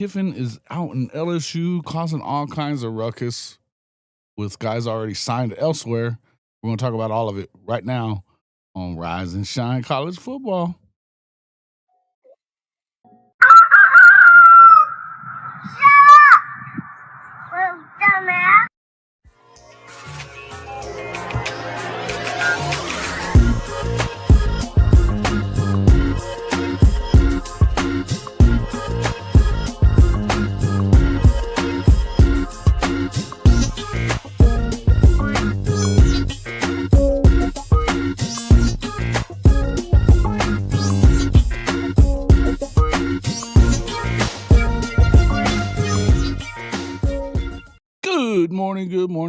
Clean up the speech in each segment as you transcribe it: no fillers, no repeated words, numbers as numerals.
Kiffin is out in LSU causing all kinds of ruckus with guys already signed elsewhere. We're going to talk about all of it right now on Rise and Shine College Football.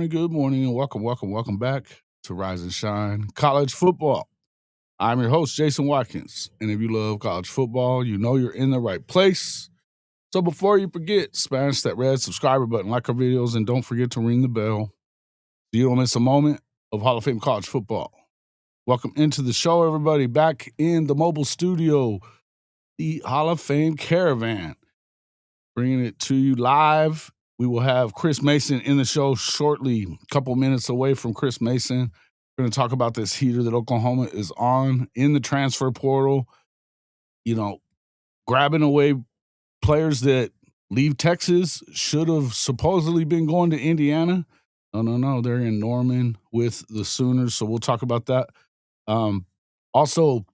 Good morning, and welcome back to Rise and Shine College Football. I'm your host, Jason Watkins, and if you love college football, you know you're in the right place. So before you forget, smash that red subscriber button, like our videos, and don't forget to ring the bell so you don't miss a moment of Hall of Fame college football. Welcome into the show, everybody, back in the mobile studio, the Hall of Fame Caravan, bringing it to you live. We will have Chris Mason in the show shortly, a couple minutes away from Chris Mason. We're going to talk about this heater that Oklahoma is on in the transfer portal, grabbing away players that leave Texas, should have supposedly been going to Indiana. No, they're in Norman with the Sooners, so we'll talk about that. Also,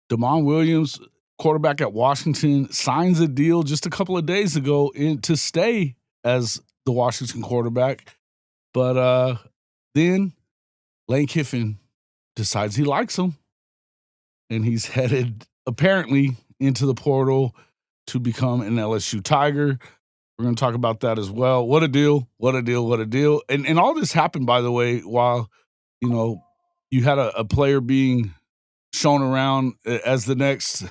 Damon Williams, quarterback at Washington, signs a deal just a couple of days ago to stay as the Washington quarterback. But then Lane Kiffin decides he likes him, and he's headed apparently into the portal to become an LSU Tiger. We're going to talk about that as well. What a deal. And all this happened, by the way, while, you had a player being shown around as the next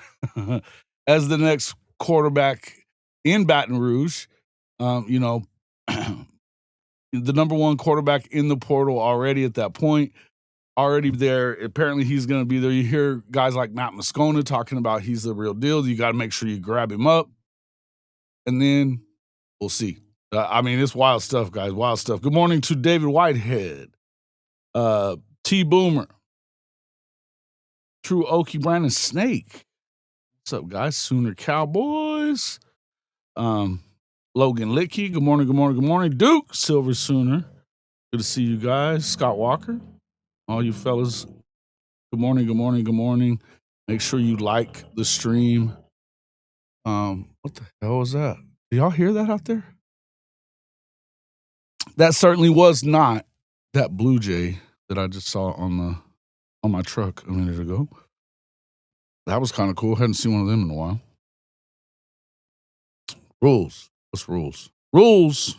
quarterback in Baton Rouge. The number one quarterback in the portal already at that point, already there. Apparently he's going to be there. You hear guys like Matt Moscona talking about he's the real deal. You got to make sure you grab him up, and then we'll see. It's wild stuff, guys. Wild stuff. Good morning to David Whitehead, T Boomer, True Okie, Brandon Snake. What's up, guys? Sooner Cowboys. Logan Licky. Good morning. Duke Silver Sooner. Good to see you guys. Scott Walker. All you fellas. Good morning. Make sure you like the stream. What the hell was that? Do y'all hear that out there? That certainly was not that Blue Jay that I just saw on my truck a minute ago. That was kind of cool. Hadn't seen one of them in a while. Rules. What's rules? Rules.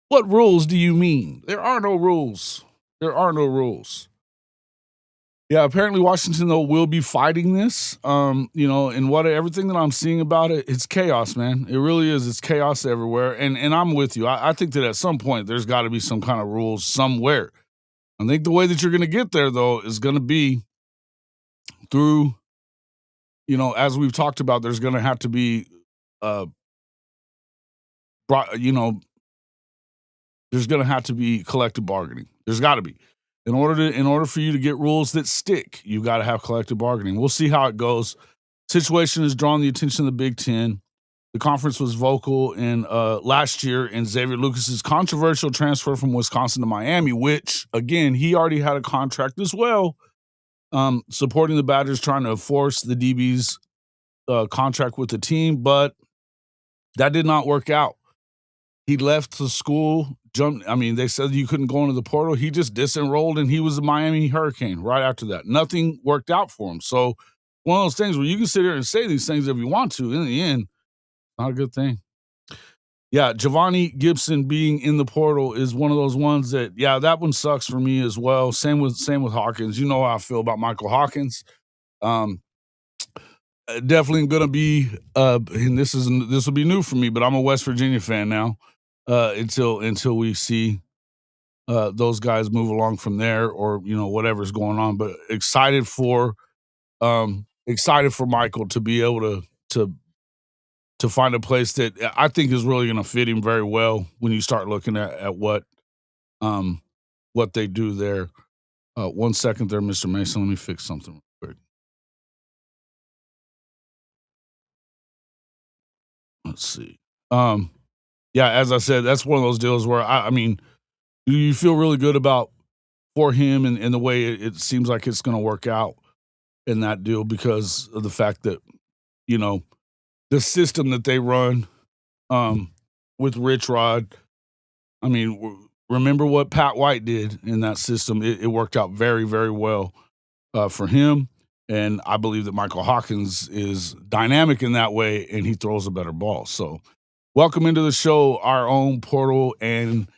What rules do you mean? There are no rules. Yeah, apparently Washington, though, will be fighting this. And everything that I'm seeing about it, it's chaos, man. It really is. It's chaos everywhere. And I'm with you. I think that at some point there's got to be some kind of rules somewhere. I think the way that you're going to get there, though, is going to be through, as we've talked about, there's going to have to be, there's going to have to be collective bargaining. There's got to be. In order for you to get rules that stick, you got to have collective bargaining. We'll see how it goes. Situation has drawn the attention of the Big Ten. The conference was vocal in last year in Xavier Lucas's controversial transfer from Wisconsin to Miami, which, again, he already had a contract as well, supporting the Badgers, trying to force the DB's contract with the team, but that did not work out. He left the school, they said you couldn't go into the portal. He just disenrolled, and he was a Miami Hurricane right after that. Nothing worked out for him. So one of those things where you can sit here and say these things if you want to. In the end, not a good thing. Yeah, Giovanni Gibson being in the portal is one of those ones that, that one sucks for me as well. Same with Hawkins. You know how I feel about Michael Hawkins. Definitely going to be, and this will be new for me, but I'm a West Virginia fan now. Until we see those guys move along from there, or whatever's going on. But excited for Michael to be able to to find a place that I think is really going to fit him very well when you start looking at what they do there. 1 second there, Mr. Mason. Let me fix something real quick. Let's see. Yeah, as I said, that's one of those deals where I mean, you feel really good about for him and the way it seems like it's going to work out in that deal because of the fact that you know the system that they run with Rich Rod. I mean, remember what Pat White did in that system? It worked out very, very well for him. And I believe that Michael Hawkins is dynamic in that way, and he throws a better ball. So, welcome into the show, our own portal and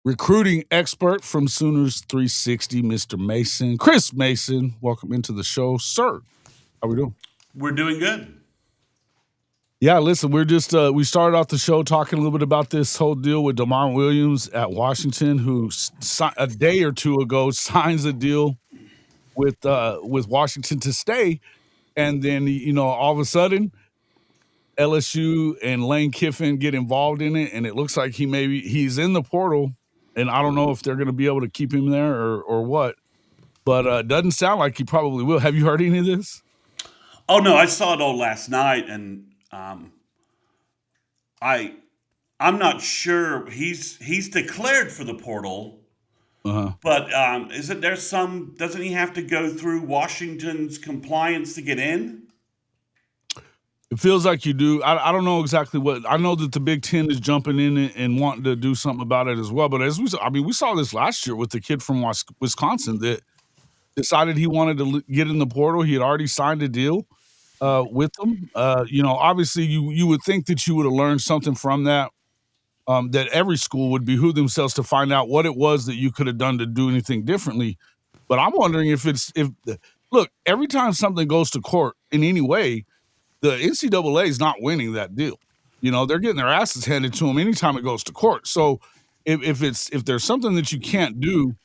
recruiting expert from Sooners 360, Mr. Mason, Chris Mason. Welcome into the show, sir. How we doing? We're doing good. Yeah, listen, we're just we started off the show talking a little bit about this whole deal with DeMond Williams at Washington, who a day or two ago signs a deal with Washington to stay, and then all of a sudden LSU and Lane Kiffin get involved in it, and it looks like he's in the portal, and I don't know if they're going to be able to keep him there or what, but it doesn't sound like he probably will. Have you heard any of this? Oh no, I saw it all last night, and I'm not sure he's declared for the portal, but isn't there doesn't he have to go through Washington's compliance to get in? It feels like you do. I don't know exactly what. I know that the Big Ten is jumping in and wanting to do something about it as well. But we saw this last year with the kid from Wisconsin that decided he wanted to get in the portal. He had already signed a deal with them. Obviously you would think that you would have learned something from that. That every school would behoove themselves to find out what it was that you could have done to do anything differently. But I'm wondering if look, every time something goes to court in any way, the NCAA is not winning that deal. They're getting their asses handed to them anytime it goes to court. So if there's something that you can't do,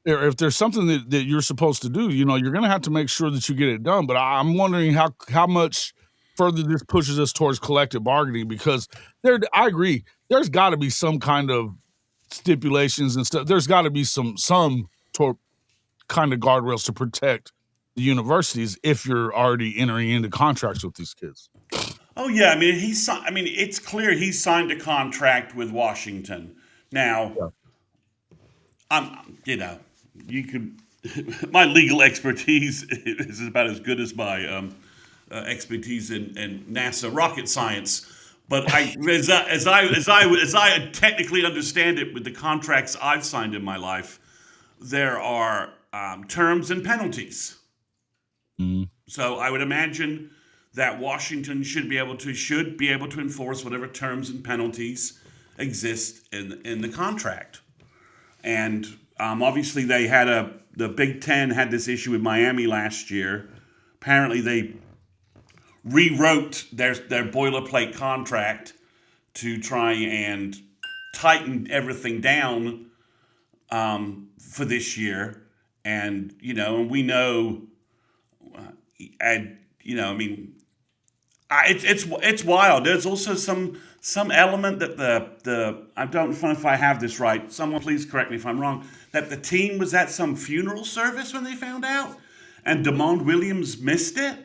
or if there's something that you're supposed to do, you're going to have to make sure that you get it done. But I'm wondering how much further this pushes us towards collective bargaining, because I agree, there's got to be some kind of stipulations and stuff. There's got to be some kind of guardrails to protect the universities if you're already entering into contracts with these kids. Oh yeah, I mean it's clear he signed a contract with Washington. Now, yeah. You could. My legal expertise is about as good as my expertise in NASA rocket science. But as I technically understand it, with the contracts I've signed in my life, there are terms and penalties. So I would imagine that Washington should be able to enforce whatever terms and penalties exist in the contract. And obviously they had the Big Ten had this issue with Miami last year. Apparently they rewrote their boilerplate contract to try and tighten everything down for this year. And we know. It's wild. There's also some element that I don't know if I have this right. Someone please correct me if I'm wrong. That the team was at some funeral service when they found out, and DeMond Williams missed it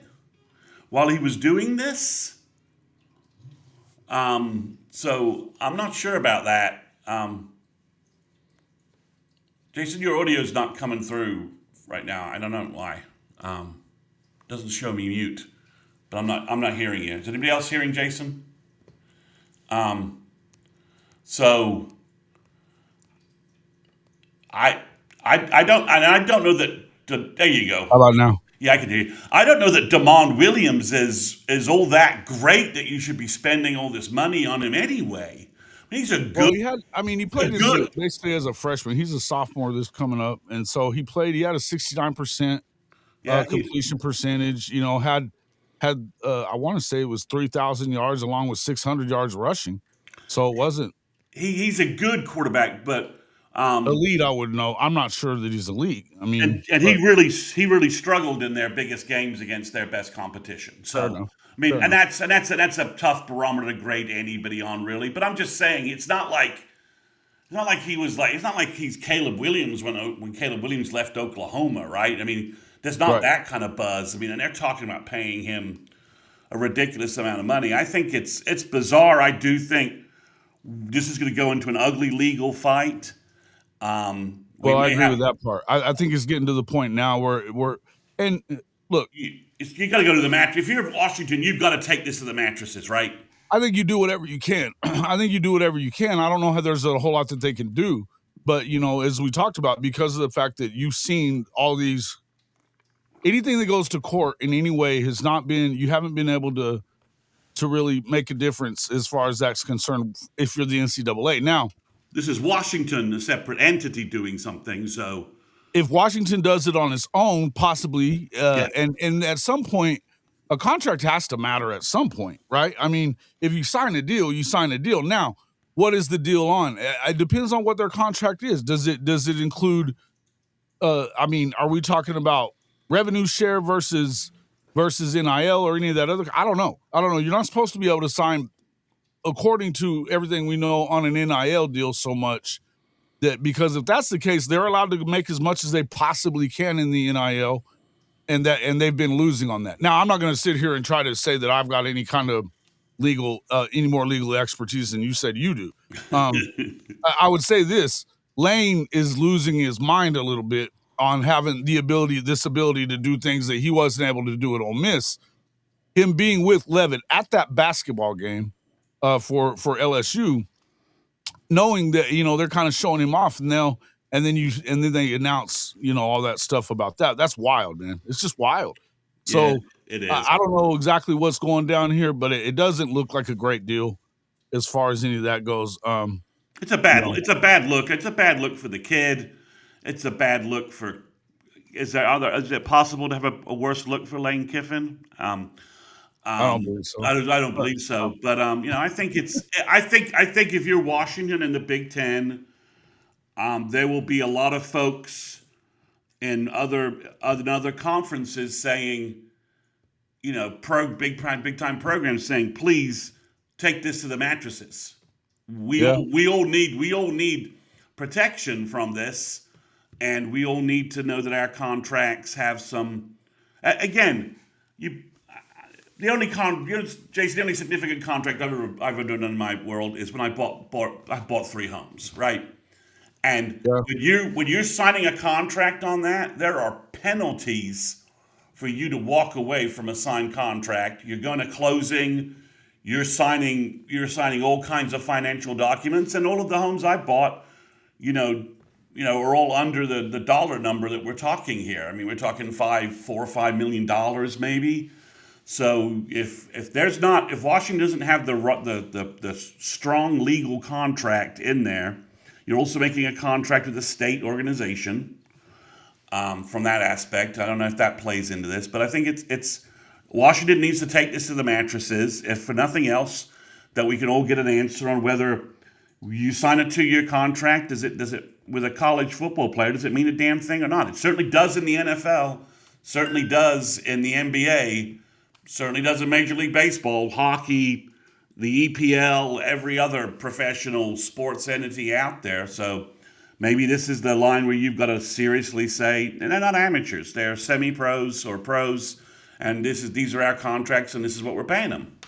while he was doing this. So I'm not sure about that. Jason, your audio's not coming through right now. I don't know why. Doesn't show me mute, but I'm not hearing you. Is anybody else hearing Jason? So I don't know that. There you go. How about now? Yeah, I can hear you. I don't know that DeMond Williams is all that great that you should be spending all this money on him anyway. I mean, he's a good. Well, he played basically as a freshman. He's a sophomore this coming up, and so he had a 69%. Completion percentage, had I want to say it was 3,000 yards along with 600 yards rushing. So it wasn't. He's a good quarterback, but Um, Elite, I would know. I'm not sure that he's elite. I mean, and but he really struggled in their biggest games against their best competition. fair So enough. I mean, Fair and enough. that's a tough barometer to grade anybody on, really. But I'm just saying, it's not like he's Caleb Williams when Caleb Williams left Oklahoma, right? I mean, there's not Right. that kind of buzz. I mean, and they're talking about paying him a ridiculous amount of money. I think it's bizarre. I do think this is going to go into an ugly legal fight. We Well, I may agree with have that part. I think it's getting to the point now where and look, you got to go to the match. If you're Washington, you've got to take this to the mattresses, right? I think you do whatever you can. I think you do whatever you can. I don't know how there's a whole lot that they can do, but as we talked about, because of the fact that you've seen all these, anything that goes to court in any way has not been, you haven't been able to really make a difference as far as that's concerned. If you're the NCAA now, This is Washington, a separate entity doing something. So if Washington does it on its own, possibly, yeah, and at some point, a contract has to matter at some point, right? I mean, if you sign a deal, you sign a deal. Now, what is the deal on? It depends on what their contract is. Does it include? I mean, are we talking about revenue share versus NIL or any of that other? I don't know. You're not supposed to be able to sign, according to everything we know, on an NIL deal so much. That, because if that's the case, they're allowed to make as much as they possibly can in the NIL, and they've been losing on that. Now, I'm not going to sit here and try to say that I've got any kind of any more legal expertise than you said you do. I would say this: Lane is losing his mind a little bit on having this ability to do things that he wasn't able to do at Ole Miss. Him being with Levitt at that basketball game for LSU, knowing that they're kind of showing him off now, and then they announce all that stuff about that. That's wild, man. It's just wild. yeah, So it is. I don't know exactly what's going down here, but it doesn't look like a great deal as far as any of that goes. It's a bad look. It's a bad look for the kid. It's a bad look for. Is it possible to have a worse look for Lane Kiffin? I don't believe so. I don't But believe so. But I think I think if you're Washington in the Big Ten, there will be a lot of folks in other conferences saying, big time programs saying, please take this to the mattresses. yeah, We all need protection from this, and we all need to know that our contracts have some. Again, you the only Jason, the only significant contract I've ever done in my world is when I bought 3 homes, right? And yeah, when you're signing a contract on that, there are penalties for you to walk away from a signed contract. You're going to closing. You're signing all kinds of financial documents, and all of the homes I bought, are all under the dollar number that we're talking here. I mean, we're talking $4 or $5 million maybe. So if Washington doesn't have the strong legal contract in there, you're also making a contract with a state organization. From that aspect, I don't know if that plays into this, but I think it's Washington needs to take this to the mattresses, if for nothing else, that we can all get an answer on whether you sign a 2-year contract. Does it with a college football player? Does it mean a damn thing or not? It certainly does in the NFL. Certainly does in the NBA. Certainly does in Major League Baseball, hockey, the EPL, every other professional sports entity out there. So maybe this is the line where you've got to seriously say, and they're not amateurs, they're semi-pros or pros, and these are our contracts, and this is what we're paying them.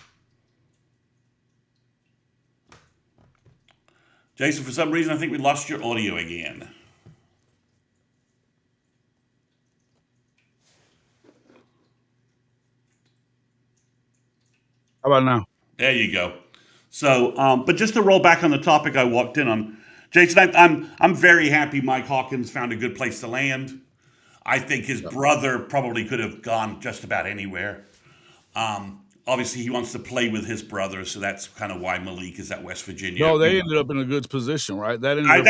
Jason, for some reason, I think we lost your audio again. how about now? There you go. So, but just to roll back on the topic I walked in on, Jason, I'm very happy Mike Hawkins found a good place to land. I think his brother probably could have gone just about anywhere. Obviously, he wants to play with his brother, so that's kind of why Malik is at West Virginia. No, they ended up in a good position, right? That ended up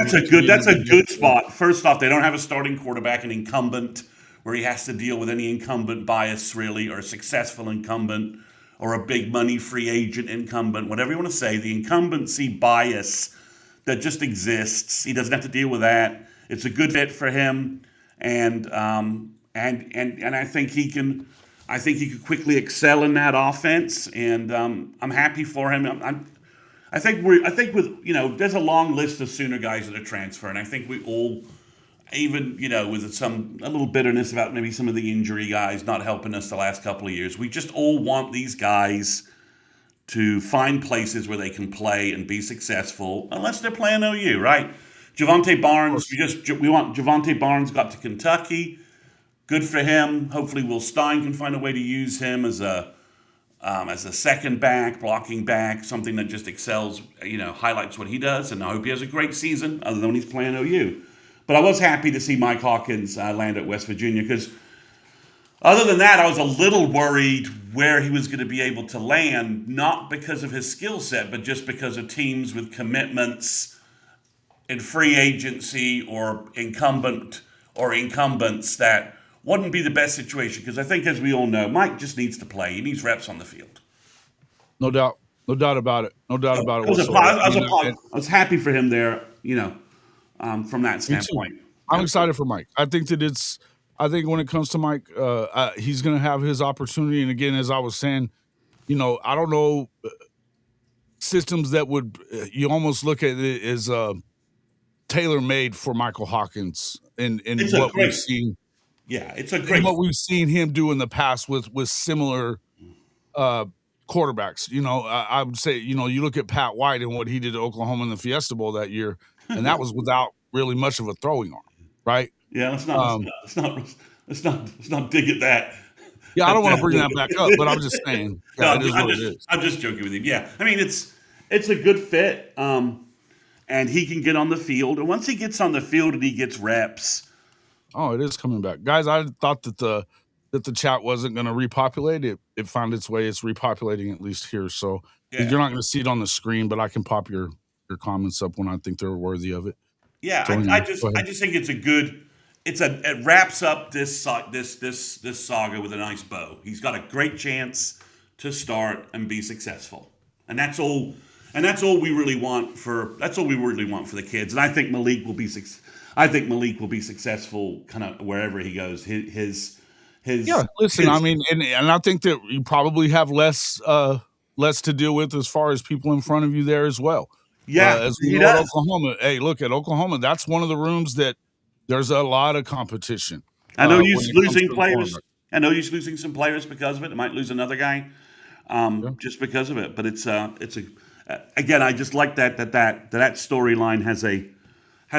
That's a good spot. First off, they don't have a starting quarterback, an incumbent, where he has to deal with any incumbent bias, really, or a successful incumbent, or a big money free agent incumbent, whatever you want to say. The incumbency bias that just exists. He doesn't have to deal with that. It's a good fit for him, and I think he can. I think he could quickly excel in that offense, and I'm happy for him. I think with there's a long list of Sooner guys that are transferring. I think we all, even with a little bitterness about maybe some of the injury guys not helping us the last couple of years, we just all want these guys to find places where they can play and be successful, unless they're playing OU, right? Javante Barnes, we want Javante Barnes got to Kentucky. Good for him. Hopefully, Will Stein can find a way to use him as a second back, blocking back, something that just excels, highlights what he does. And I hope he has a great season, other than when he's playing OU. But I was happy to see Mike Hawkins land at West Virginia, because other than that, I was a little worried where he was going to be able to land, not because of his skill set, but just because of teams with commitments in free agency or incumbents that wouldn't be the best situation, because I think, as we all know, Mike just needs to play. He needs reps on the field. No doubt about it. I was happy for him there, from that standpoint. I'm excited for Mike. I think when it comes to Mike, he's going to have his opportunity. And again, as I was saying, I don't know systems that would you almost look at it as tailor-made for Michael Hawkins and what we've seen. Yeah, it's a great. What we've seen him do in the past with similar quarterbacks. I would say, you look at Pat White and what he did at Oklahoma in the Fiesta Bowl that year, and that was without really much of a throwing arm, right? Yeah, let's not dig at that. Yeah, I don't want to bring that back up, but I'm just saying. Yeah, I'm just joking with you. Yeah, I mean it's a good fit, and he can get on the field, and once he gets on the field and he gets reps. Oh, it is coming back, guys. I thought that the chat wasn't going to repopulate. It found its way. It's repopulating, at least here. So you're not going to see it on the screen, but I can pop your comments up when I think they're worthy of it. Yeah, so I just think it's a good. It wraps up this saga with a nice bow. He's got a great chance to start and be successful, and that's all. And that's all we really want for the kids. And I think Malik will be successful kind of wherever he goes. His listen, I mean, and I think that you probably have less to deal with as far as people in front of you there as well. Yeah, as we know at Oklahoma. Hey, look at Oklahoma. That's one of the rooms that there's a lot of competition. I know he's losing players. I know he's losing some players because of it. It might lose another guy just because of it. But again, I just like that storyline has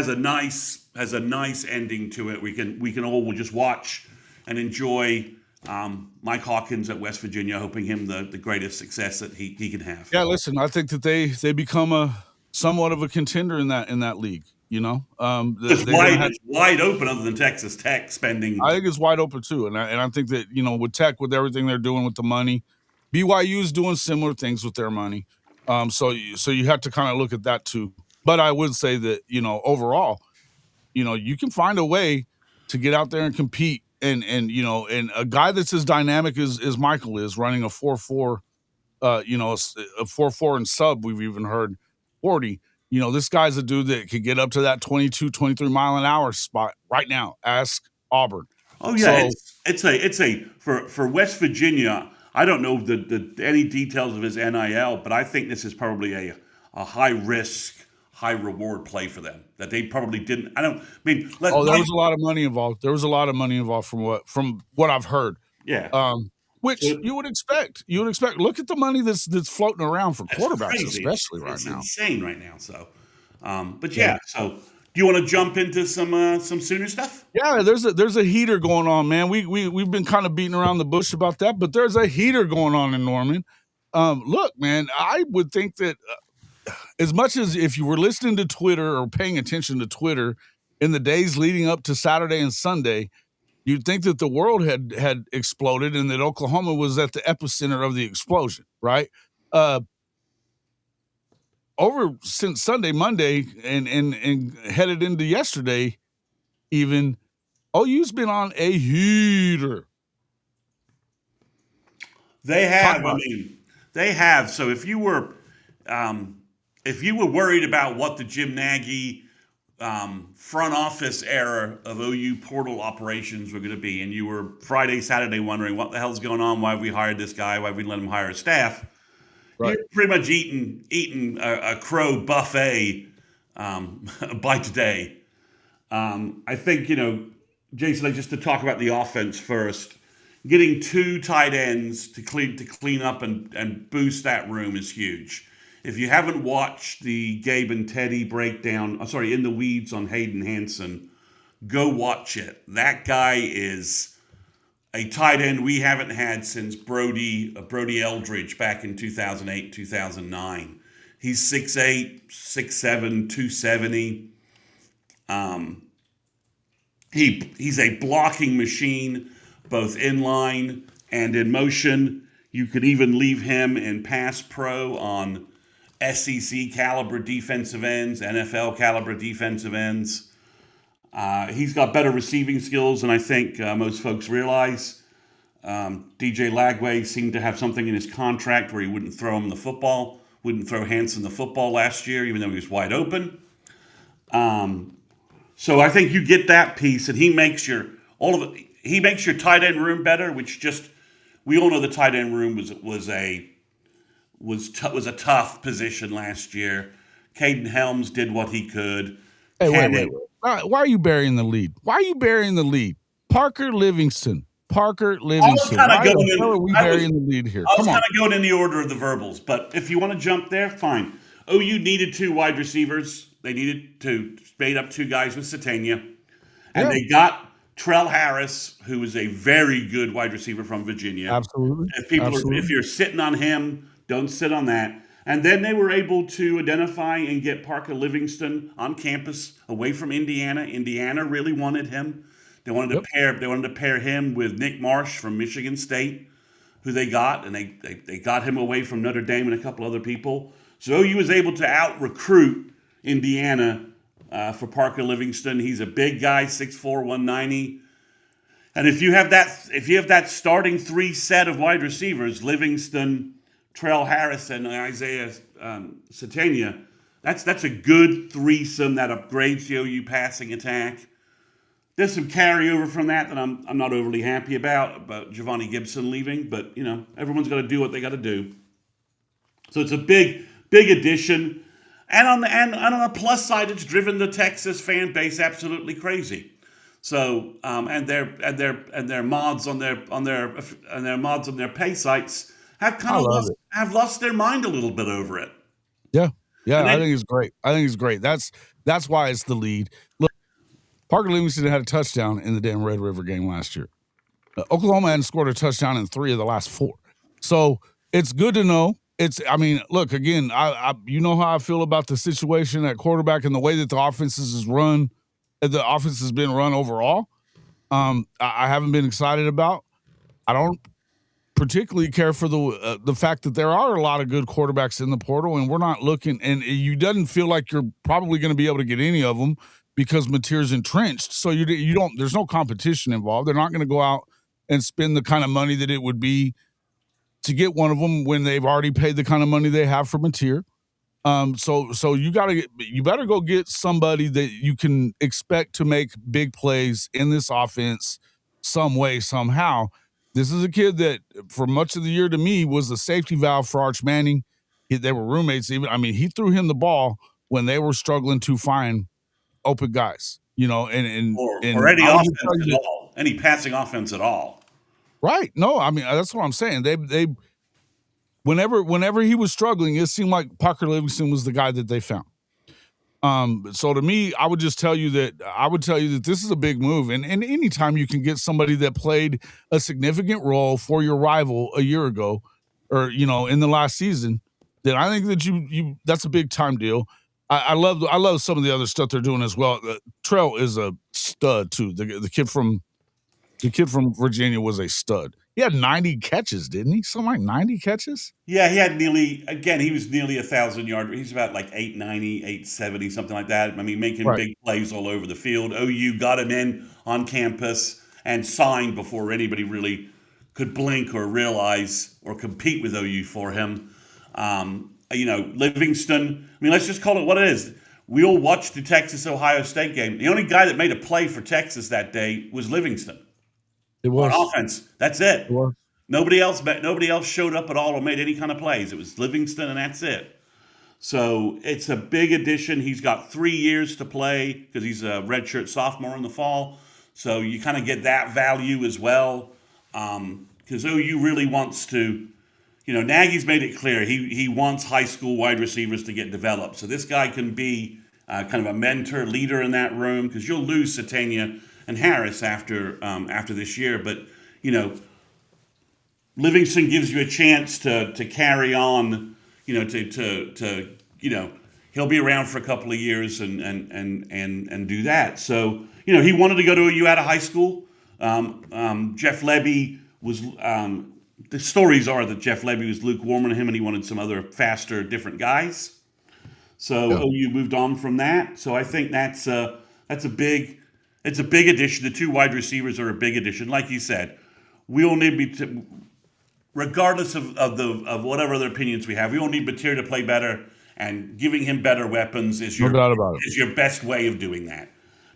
a nice ending to it. We can all just watch and enjoy Mike Hawkins at West Virginia, hoping him the greatest success that he can have. Yeah, listen, I think that they become somewhat of a contender in that league. It's wide open, other than Texas Tech spending. I think it's wide open too, and I think that with Tech, with everything they're doing with the money, BYU is doing similar things with their money. So you have to kind of look at that too. But I would say that overall, you can find a way to get out there and compete, and a guy that's as dynamic as Michael is, running a 4.4, a 4.4 and sub. We've even heard 40. This guy's a dude that could get up to that 22, 23 mile an hour spot right now. Ask Auburn. Oh yeah, so, for West Virginia. I don't know any details of his NIL, but I think this is probably a high risk, high reward play for them that they probably didn't. There was a lot of money involved. There was a lot of money involved from what I've heard. Yeah. Which you would expect. Look at the money that's floating around for quarterbacks, crazy. especially right now. It's insane right now. So, but yeah. So, do you want to jump into some Sooner stuff? Yeah, there's a heater going on, man. We've been kind of beating around the bush about that, but there's a heater going on in Norman. Look, man, I would think that as much as if you were listening to Twitter or paying attention to Twitter in the days leading up to Saturday and Sunday, you'd think that the world had exploded and that Oklahoma was at the epicenter of the explosion, right? Over since Sunday, Monday, and headed into yesterday, even OU's been on a heater. They have. They have. So if if you were worried about what the Jim Nagy front office era of OU portal operations were going to be, and you were Friday, Saturday wondering what the hell's going on, why have we hired this guy, why have we let him hire a staff, Right. you're pretty much eating a crow buffet by today. I think, Jason, just to talk about the offense first, getting 2 tight ends to clean up and boost that room is huge. If you haven't watched the Gabe and Teddy breakdown, In the Weeds on Hayden Hansen, go watch it. That guy is a tight end we haven't had since Brody Eldridge back in 2008, 2009. He's 6'8", 6'7", 270. He's a blocking machine, both in line and in motion. You could even leave him in pass pro on SEC caliber defensive ends, NFL caliber defensive ends. He's got better receiving skills than I think most folks realize. DJ Lagway seemed to have something in his contract where he wouldn't throw him the football, wouldn't throw Hansen the football last year, even though he was wide open. So I think you get that piece, and he makes your tight end room better, which we all know the tight end room was a tough position last year. Caden Helms did what he could. Hey, wait. Why are you burying the lead? Parker Livingstone. Why the hell are we burying the lead here? I was kind of going in the order of the verbals, but if you want to jump there, fine. OU needed 2 wide receivers. They needed to spade up 2 guys with Satania. And they got Trell Harris, who is a very good wide receiver from Virginia. Absolutely. If you're sitting on him, don't sit on that. And then they were able to identify and get Parker Livingstone on campus away from Indiana. Indiana really wanted him. They wanted to pair him with Nick Marsh from Michigan State, who they got, and they got him away from Notre Dame and a couple other people. So OU was able to out-recruit Indiana for Parker Livingstone. He's a big guy, 6'4", 190. And if you have that starting 3 set of wide receivers, Livingstone, Trell Harris, and Isaiah Satania, that's a good threesome that upgrades the OU passing attack. There's some carryover from that I'm not overly happy about Giovanni Gibson leaving, but everyone's got to do what they got to do. So it's a big addition, and on the plus side, it's driven the Texas fan base absolutely crazy. So and their mods on their pay sites have lost their mind a little bit over it. Yeah, I think it's great. That's why it's the lead. Look, Parker Livingstone had a touchdown in the damn Red River game last year. Oklahoma hadn't scored a touchdown in 3 of the last 4. So it's good to know. Look, again, I you know how I feel about the situation at quarterback and the way that the offense has been run overall. I haven't been excited about. I don't particularly care for the fact that there are a lot of good quarterbacks in the portal, and we're not looking, and you doesn't feel like you're probably going to be able to get any of them because Mateer's entrenched. So you don't. There's no competition involved. They're not going to go out and spend the kind of money that it would be to get one of them when they've already paid the kind of money they have for Mateer. So you better go get somebody that you can expect to make big plays in this offense some way, somehow. This is a kid that for much of the year to me was the safety valve for Arch Manning. They were roommates even. He threw him the ball when they were struggling to find open guys, or any offense at all, any passing offense at all. Right. No, that's what I'm saying. They whenever he was struggling, it seemed like Parker Livingstone was the guy that they found. So to me, I would tell you that this is a big move. And anytime you can get somebody that played a significant role for your rival a year ago or, in the last season, then I think that that's a big time deal. I love some of the other stuff they're doing as well. Trell is a stud too. The kid from Virginia was a stud. He had 90 catches, didn't he? Something like 90 catches? Yeah, he was nearly 1,000 yards. He's about like 890, 870, something like that. Making big plays all over the field. OU got him in on campus and signed before anybody really could blink or realize or compete with OU for him. Livingston. I mean, let's just call it what it is. We all watched the Texas-Ohio State game. The only guy that made a play for Texas that day was Livingston It on was. offense. That's it. It was. Nobody else showed up at all or made any kind of plays. It was Livingston, and that's it. So it's a big addition. He's got 3 years to play because he's a redshirt sophomore in the fall. So you kind of get that value as well. Because OU really wants to, Nagy's made it clear he wants high school wide receivers to get developed. So this guy can be kind of a mentor, leader in that room because you'll lose Satania and Harris after this year. But, Livingston gives you a chance to carry on, he'll be around for a couple of years and do that. So, he wanted to go to OU out of high school. Jeff Lebby was, the stories are that Jeff Lebby was lukewarm on him and he wanted some other faster, different guys. So OU moved on from that. So I think it's a big addition. The 2 wide receivers are a big addition. Like you said, we all need regardless of whatever other opinions we have, we all need Mateer to play better, and giving him better weapons is No doubt about it. is your best way of doing that.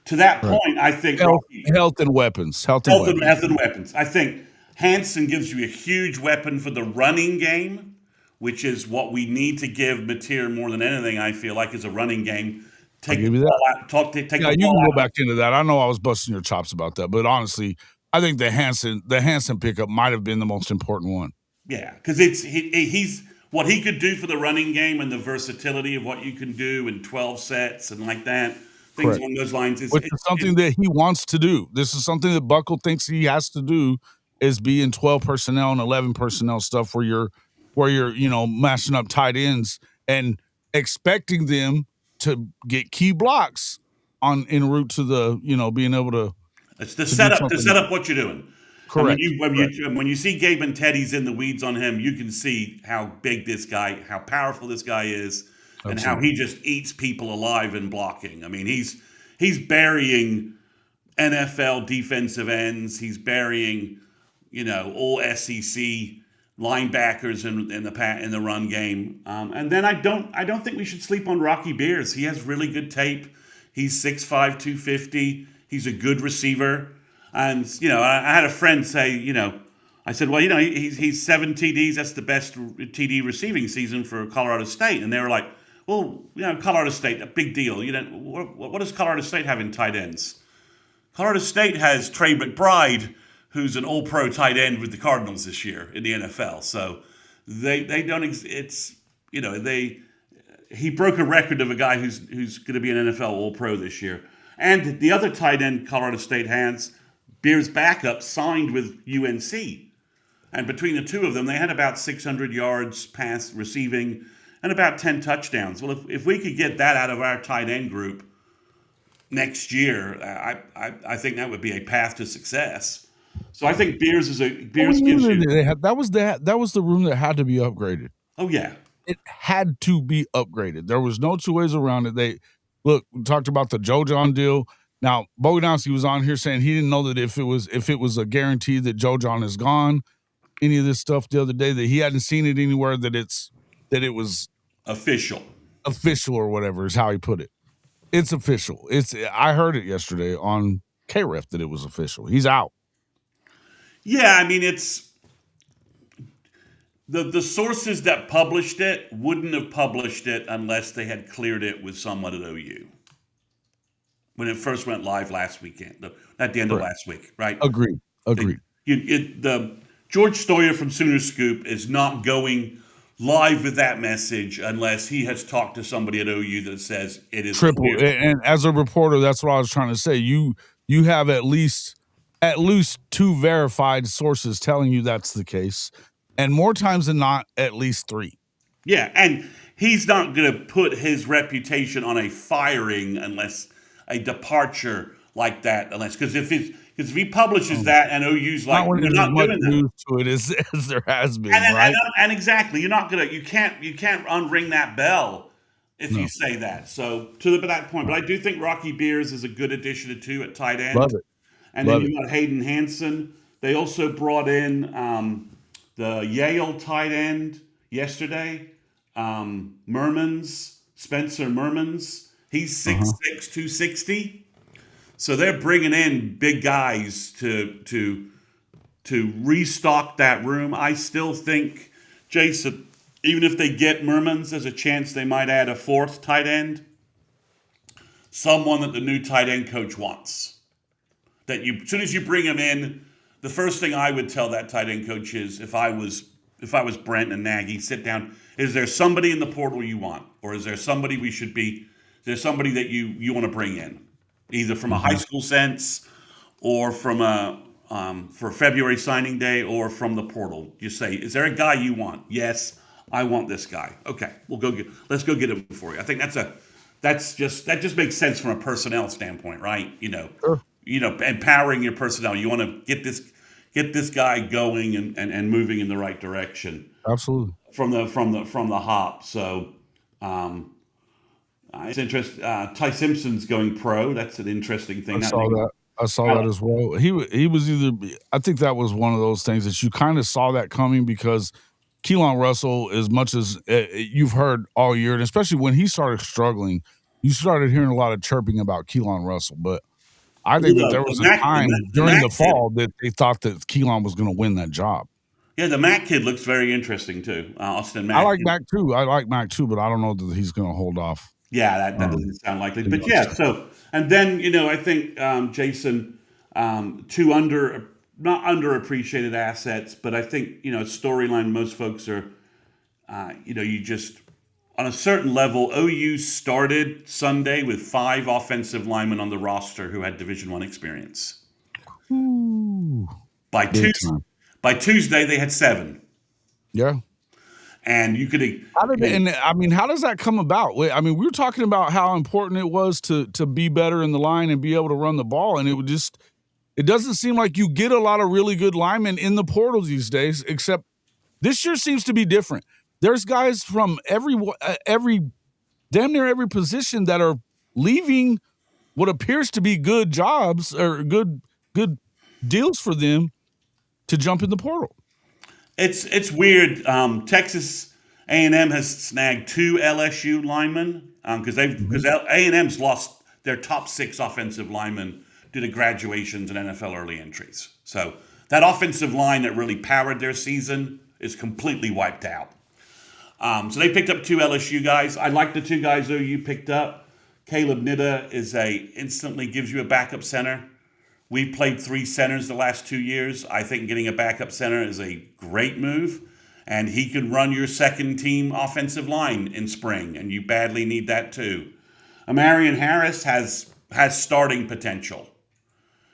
To that point, I think health and weapons. Health and weapons. I think Hansen gives you a huge weapon for the running game, which is what we need to give Mateer more than anything. I feel like is a running game. Take the ball out. You can go back into that. I know I was busting your chops about that, but honestly, I think the Hansen pickup might have been the most important one. Yeah, because he's what he could do for the running game and the versatility of what you can do in 12 sets and like that. Things along those lines. Which is something that he wants to do. This is something that Buckle thinks he has to do is be in 12 personnel and 11 personnel stuff where you're mashing up tight ends and expecting them to get key blocks en route to the, being able to. It's to set up what you're doing. Correct. When you see Gabe and Teddy's in the weeds on him, you can see how big this guy, how powerful this guy is, and how he just eats people alive in blocking. I mean, he's burying NFL defensive ends. He's burying, all SEC linebackers in the run game. And then I don't think we should sleep on Rocky Beers. He has really good tape. He's 6'5", 250. He's a good receiver. And, I had a friend say, I said, well, he's 7 TDs. That's the best TD receiving season for Colorado State. And they were like, well, Colorado State, a big deal. What does Colorado State have in tight ends? Colorado State has Trey McBride, who's an all-pro tight end with the Cardinals this year in the NFL. So they don't, he broke a record of a guy who's going to be an NFL all-pro this year. And the other tight end Colorado State has, Beer's backup, signed with UNC. And between the two of them, they had about 600 yards pass receiving and about 10 touchdowns. Well, if we could get that out of our tight end group next year, I think that would be a path to success. So I think Beers gives you. That was the room that had to be upgraded. Oh yeah, it had to be upgraded. There was no 2 ways around it. We talked about the Joe John deal. Now, Bogdanowski was on here saying he didn't know that if it was a guarantee that Joe John is gone, any of this stuff the other day, that he hadn't seen it anywhere that it was official or whatever is how he put it. It's official. I heard it yesterday on KREF that it was official. He's out. Yeah, I mean, it's the sources that published it wouldn't have published it unless they had cleared it with someone at OU. When it first went live last weekend, at the end of last week, right? Agreed. The George Stoyer from Sooner Scoop is not going live with that message unless he has talked to somebody at OU that says it is triple. And as a reporter, that's what I was trying to say. You have at least 2 verified sources telling you that's the case, and more times than not, at least 3. Yeah, and he's not going to put his reputation on a firing unless a departure like that, because if he publishes that and OU's like, we're not doing that to it as there has been, right? And exactly, you can't unring that bell if you say that. So to that point, but I do think Rocky Beers is a good addition to at tight end. Love it. And then you got Hayden Hansen. They also brought in the Yale tight end yesterday. Spencer Mermans. He's Uh-huh. 6'6", 260. So they're bringing in big guys to restock that room. I still think, Jason, even if they get Mermans, there's a chance they might add a fourth tight end, someone that the new tight end coach wants. That you, as soon as you bring him in, the first thing I would tell that tight end coach is, if I was Brent and Nagy, sit down. Is there somebody in the portal you want, or is there somebody we should be? Is there somebody that you want to bring in, either from a high Mm-hmm. school sense, or from a for February signing day, or from the portal? You say, is there a guy you want? Yes, I want this guy. Okay, let's go get him for you. I think that just makes sense from a personnel standpoint, right? Sure. Empowering your personnel. You want to get this guy going and moving in the right direction Absolutely. from the hop. So it's interesting. Ty Simpson's going pro. That's an interesting I thing. That saw makes that. I saw that as well. He was either. I think that was one of those things that you kind of saw that coming because Keelan Russell, as much as you've heard all year, and especially when he started struggling, you started hearing a lot of chirping about Keelan Russell. But I think that there the was a Mac the, time Mac- the during Mac the kid. fall that they thought that Keelan was going to win that job. Yeah, the Mac kid looks very interesting too. Austin I Mack. like Mac too. I like Mac too, but I don't know that he's going to hold off. Yeah, that Um, doesn't sound likely. too But much. yeah, so and then I think Jason, two not underappreciated assets, but I think storyline most folks are, you just on a certain level. OU started Sunday with 5 offensive linemen on the roster who had Division I experience. Ooh, By big Tuesday, time. by Tuesday they had 7, Yeah. and you could. How did and I mean, how does that come about? I mean, we were talking about how important it was to be better in the line and be able to run the ball, and it doesn't seem like you get a lot of really good linemen in the portal these days. Except this year seems to be different. There's guys from every damn near every position that are leaving what appears to be good jobs or good deals for them to jump in the portal. It's weird. Texas A&M has snagged 2 LSU linemen because Mhm. A&M's lost their top 6 offensive linemen due to graduations and NFL early entries. So that offensive line that really powered their season is completely wiped out. So they picked up 2 LSU guys. I like the 2 guys though you picked up. Caleb Nitta instantly gives you a backup center. We've played 3 centers the last 2 years. I think getting a backup center is a great move, and he can run your second team offensive line in spring, and you badly need that too. Amarian Harris has starting potential.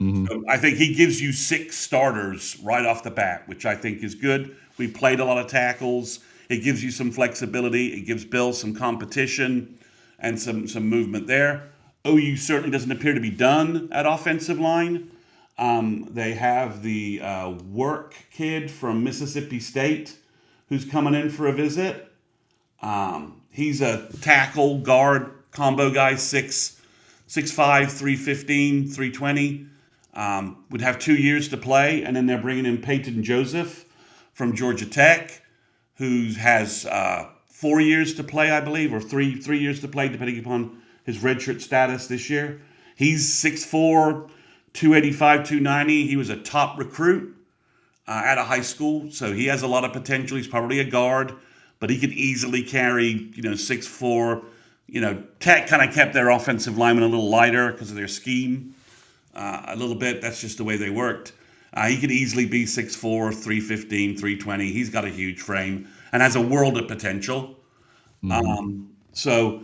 Mhm. So I think he gives you 6 starters right off the bat, which I think is good. We played a lot of tackles. It gives you some flexibility. It gives Bill some competition and some movement there. OU certainly doesn't appear to be done at offensive line. They have the work kid from Mississippi State who's coming in for a visit. He's a tackle guard combo guy, 6'5", 315, 320. Would have 2 years to play, and then they're bringing in Peyton Joseph from Georgia Tech, who has 4 years to play, I believe, or three years to play, depending upon his redshirt status this year. He's 6'4", 285, 290. He was a top recruit out of high school, so he has a lot of potential. He's probably a guard, but he could easily carry, 6'4". Tech kind of kept their offensive linemen a little lighter because of their scheme a little bit. That's just the way they worked. He could easily be 6'4", 315, 320. He's got a huge frame and has a world of potential. Mhm. So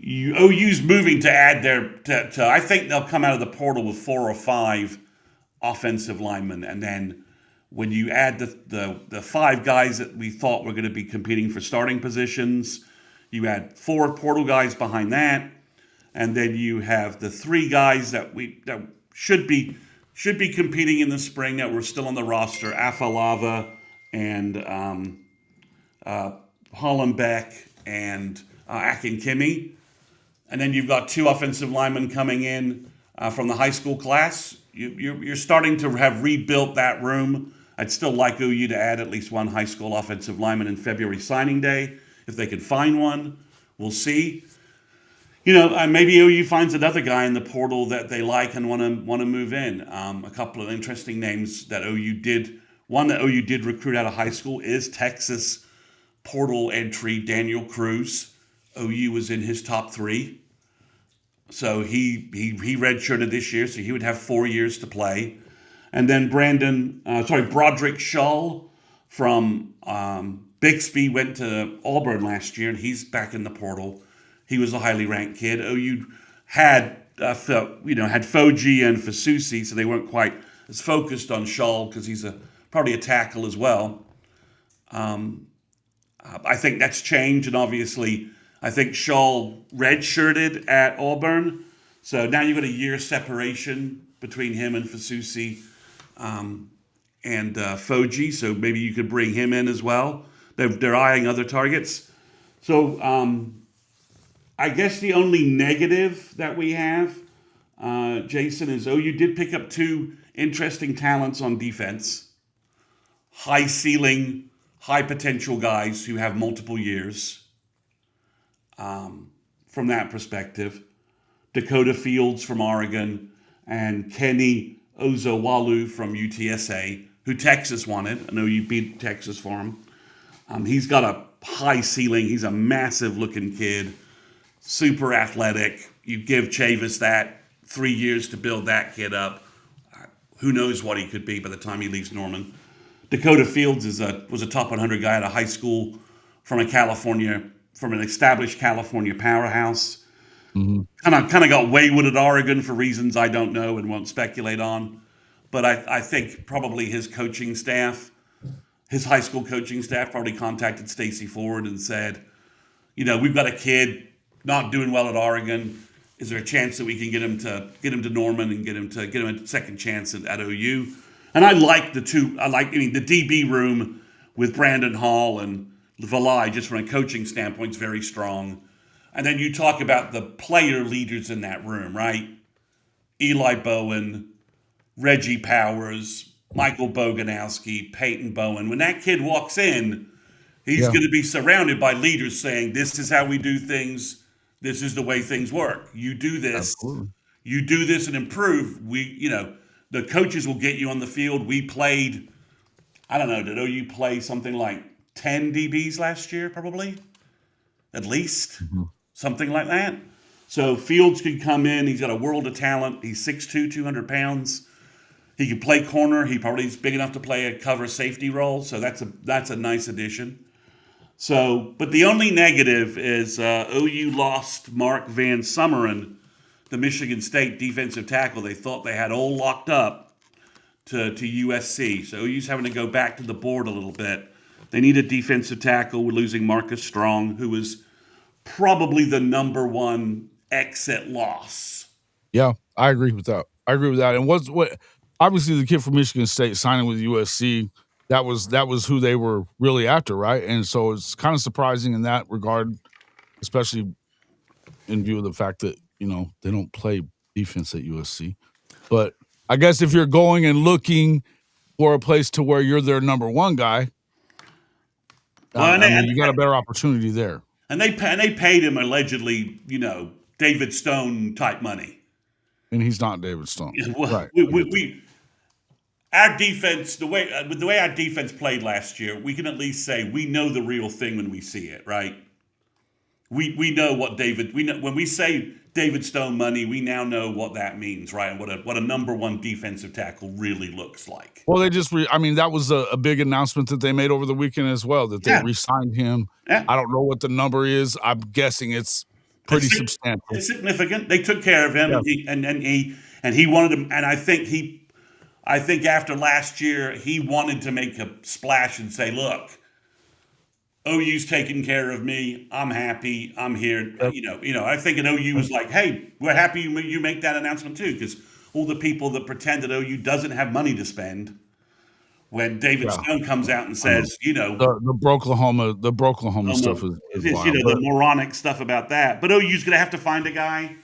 OU's moving to add I think they'll come out of the portal with 4 or 5 offensive linemen, and then when you add the 5 guys that we thought were going to be competing for starting positions, you add 4 portal guys behind that, and then you have the 3 guys that should be competing in the spring that were still on the roster: Afalava and Hollenbeck and Akinkimi. And then you've got 2 offensive linemen coming in from the high school class. You're starting to have rebuilt that room. I'd still like OU to add at least 1 high school offensive lineman in February signing day. if they can find one. We'll see. Maybe OU finds another guy in the portal that they like and want to move in. A couple of interesting names that OU did. One that OU did recruit out of high school is Texas portal entry Daniel Cruz. OU was in his top 3. So he redshirted this year, so he would have 4 years to play. And then Broderick Shull from Bixby went to Auburn last year, and he's back in the portal. He was a highly ranked kid. OU had Foji and Fasusi, so they weren't quite as focused on Shull because he's probably a tackle as well. I think that's changed, and obviously I think Shull redshirted at Auburn, so now you've got a year separation between him and Fasusi and Foji, so maybe you could bring him in as well. They're eyeing other targets. So I guess the only negative that we have, Jason, is OU did pick up 2 interesting talents on defense. High ceiling, high potential guys who have multiple years. From that perspective, Dakota Fields from Oregon and Kenny Ozowalu from UTSA, who Texas wanted. I know you beat Texas for him. He's got a high ceiling. He's a massive looking kid, super athletic. You give Chavis that 3 years to build that kid up. Who knows what he could be by the time he leaves Norman. Dakota Fields was a top 100 guy out of high school from an established California powerhouse. Mm-hmm. Kind of got wayward at Oregon for reasons I don't know and won't speculate on. But I think probably his coaching staff, his high school coaching staff, probably contacted Stacy Ford and said, we've got a kid not doing well at Oregon. Is there a chance that we can get him to Norman and get him a second chance at OU? And I like the DB room with Brandon Hall and Valai, just from a coaching standpoint, is very strong. And then you talk about the player leaders in that room, right? Eli Bowen, Reggie Powers, Michael Boganowski, Peyton Bowen. When that kid walks in, he's going to be surrounded by leaders saying, this is how we do things. This is the way things work. You do this. Absolutely. You do this and improve. The coaches will get you on the field. We played, I don't know, did OU play something like 10 DBs last year, probably? At least. Mm-hmm. Something like that. So Fields can come in. He's got a world of talent. He's 6'2", 200 pounds. He can play corner. He probably is big enough to play a cover safety role. So that's a nice addition. So, but the only negative is OU lost Mark Van Summeren, the Michigan State defensive tackle. They thought they had all locked up to USC. So OU's having to go back to the board a little bit. They need a defensive tackle. We're losing Marcus Strong, who was probably the number one exit loss. Yeah, I agree with that. And what obviously the kid from Michigan State signing with USC, that was who they were really after, right? And so it's kind of surprising in that regard, especially in view of the fact that, they don't play defense at USC. But I guess if you're going and looking for a place to where you're their number one guy, you got a better opportunity there. And they paid him allegedly, David Stone type money. And he's not David Stone. Well, right. Our defense, the way our defense played last year, we can at least say we know the real thing when we see it, right? We know what when we say David Stone money, we now know what that means, right? And what a number one defensive tackle really looks like. Well, they just that was a big announcement that they made over the weekend as well, that they re-signed him. Yeah. I don't know what the number is. I'm guessing it's pretty substantial. It's significant. They took care of him, and he wanted him. And I think after last year, he wanted to make a splash and say, "Look, OU's taking care of me. I'm happy. I'm here." Yep. I think an OU was like, "Hey, we're happy you make that announcement too," because all the people that pretend that OU doesn't have money to spend, when David Stone comes out and says, the Broklahoma stuff is wild. The moronic stuff about that. But OU's going to have to find a guy.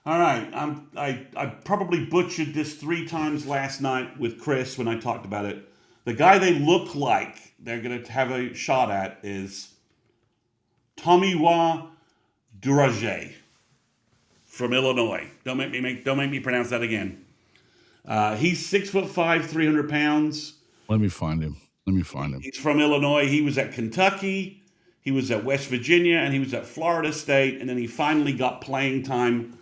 All right, I probably butchered this 3 times last night with Chris when I talked about it. The guy they look like they're going to have a shot at is Tomiwa Duraje from Illinois. Don't make me pronounce that again. He's 6'5", 300 pounds. Let me find him. He's from Illinois. He was at Kentucky, he was at West Virginia, and he was at Florida State, and then he finally got playing time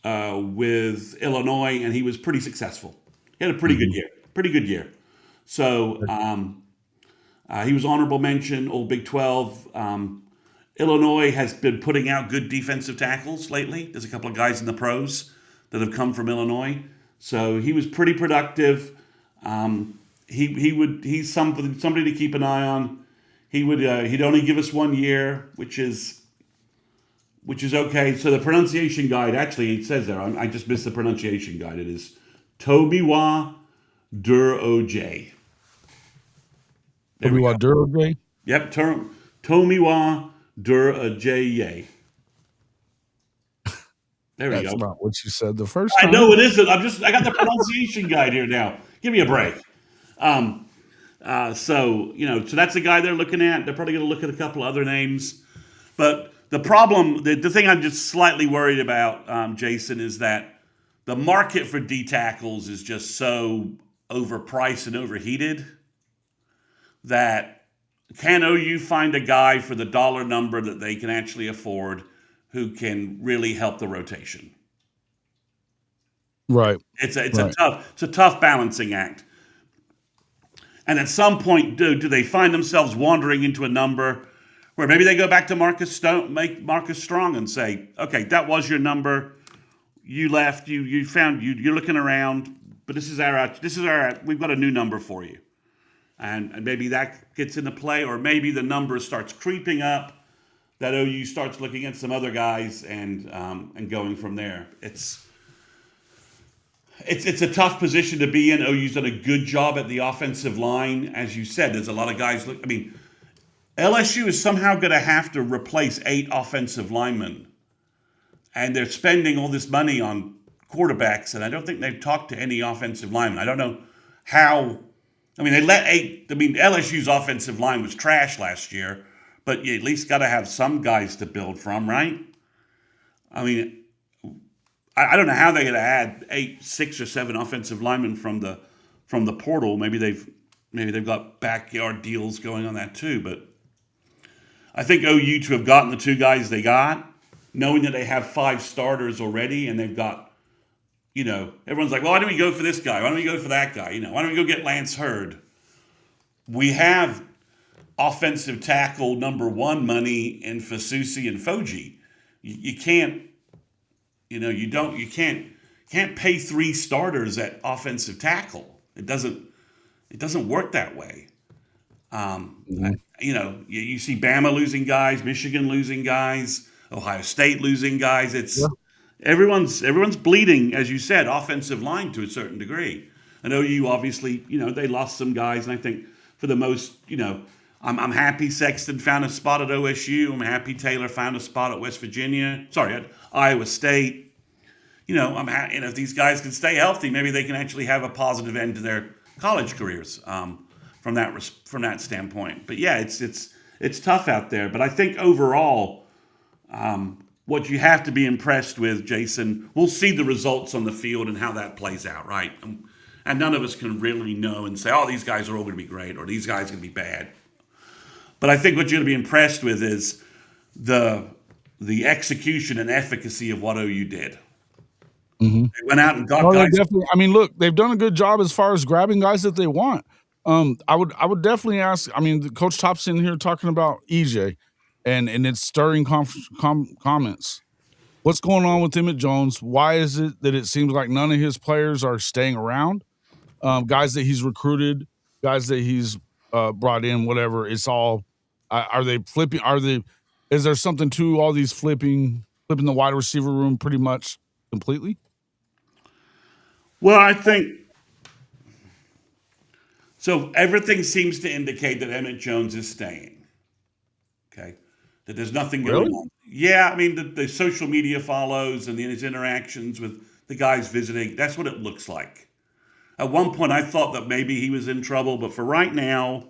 with Illinois, and he was pretty successful. He had a pretty good year. So he was honorable mention, All Big 12. Illinois has been putting out good defensive tackles lately. There's a couple of guys in the pros that have come from Illinois. So he was pretty productive. He's somebody to keep an eye on. He'd only give us 1 year, which is okay. So the pronunciation guide, actually, it says there, I just missed the pronunciation guide. It is Tomiwa Duraje. Tomiwa Duraje? Yep, Tomiwa Duraje. There we go. That's not what you said the first time. I know it isn't. I got the pronunciation guide here now. Give me a break. So that's the guy they're looking at. They're probably going to look at a couple other names. But the problem, the thing I'm just slightly worried about, Jason, is that the market for D tackles is just so overpriced and overheated that can OU find a guy for the dollar number that they can actually afford who can really help the rotation? Right. It's a tough balancing act. And at some point, do they find themselves wandering into a number where maybe they go back to Marcus Strong and say, okay, that was your number. You left, you found, you're looking around, but this is our, we've got a new number for you. And maybe that gets into play, or maybe the number starts creeping up, that OU starts looking at some other guys and going from there. It's a tough position to be in. OU's done a good job at the offensive line. As you said, there's a lot of guys. LSU is somehow going to have to replace 8 offensive linemen. And they're spending all this money on quarterbacks, and I don't think they've talked to any offensive linemen. I don't know how. LSU's offensive line was trash last year, but you at least got to have some guys to build from, right? I don't know how they're going to add 6 or 7 offensive linemen from the portal. Maybe they've got backyard deals going on that too. But I think OU to have gotten the 2 guys they got, knowing that they have 5 starters already, and they've got, everyone's like, well, why don't we go for this guy? Why don't we go for that guy? Why don't we go get Lance Hurd? We have offensive tackle number 1 money in Fasusi and Foji. You can't. You can't pay 3 starters at offensive tackle. It doesn't work that way. You see Bama losing guys, Michigan losing guys, Ohio State losing guys. Everyone's bleeding, as you said, offensive line to a certain degree. And OU obviously, they lost some guys, and I think for the most, I'm happy Sexton found a spot at OSU. I'm happy Taylor found a spot at West Virginia. At Iowa State. I'm happy, and if these guys can stay healthy, maybe they can actually have a positive end to their college careers from that standpoint. But yeah, it's tough out there. But I think overall, what you have to be impressed with, Jason, we'll see the results on the field and how that plays out, right? And none of us can really know and say, oh, these guys are all going to be great or these guys are going to be bad. But I think what you're going to be impressed with is the execution and efficacy of what OU did. Mm-hmm. They went out and got guys. Definitely. Look, they've done a good job as far as grabbing guys that they want. I would definitely ask. Coach Thompson here talking about EJ, and it's stirring comments. What's going on with Emmett Jones? Why is it that it seems like none of his players are staying around? Guys that he's recruited, guys that he's brought in, whatever. It's all. Are they flipping? Is there something to all these flipping the wide receiver room pretty much completely? Well, I think so. Everything seems to indicate that Emmett Jones is staying. Okay, that there's nothing going on. Yeah, the social media follows and his interactions with the guys visiting. That's what it looks like. At one point, I thought that maybe he was in trouble, but for right now,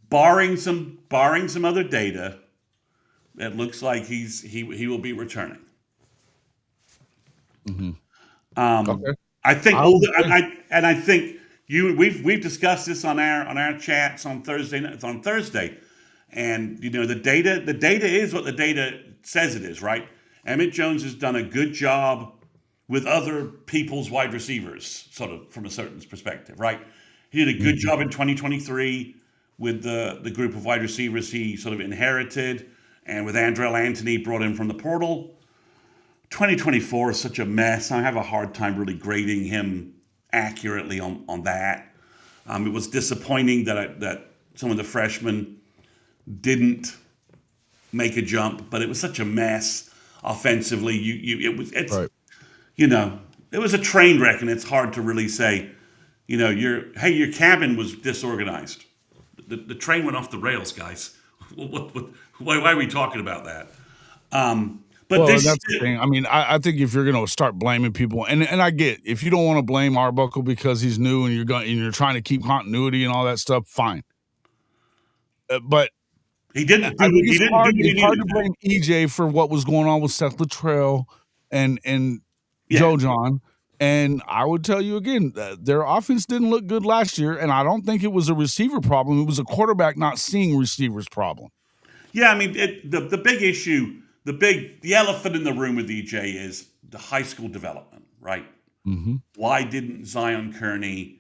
barring some other data, it looks like he will be returning. Mm-hmm. Okay. I think I would I think we've discussed this on our chats on Thursday, and the data is what the data says it is, right? Emmett Jones has done a good job with other people's wide receivers, sort of from a certain perspective, right? He did a good job in 2023 with the group of wide receivers he sort of inherited, and with Andrell Anthony brought in from the portal. 2024 is such a mess. I have a hard time really grading him accurately on that. It was disappointing that some of the freshmen didn't make a jump, but it was such a mess offensively. Right. It was a train wreck, and it's hard to really say, your cabin was disorganized. The train went off the rails, guys. Why are we talking about that? But Well, that's the thing. I mean, I think if you're going to start blaming people, and I get if you don't want to blame Arbuckle because he's new and you're trying to keep continuity and all that stuff, fine. But he didn't do I think he didn't do what he it's hard to needed. blame EJ for what was going on with Seth Luttrell and Yeah. Joe John. And I would tell you again, their offense didn't look good last year, and I don't think it was a receiver problem. It was a quarterback not seeing receivers problem. Yeah, I mean, the big issue, the elephant in the room with EJ is the high school development, right? Mm-hmm. Why didn't Zion Kearney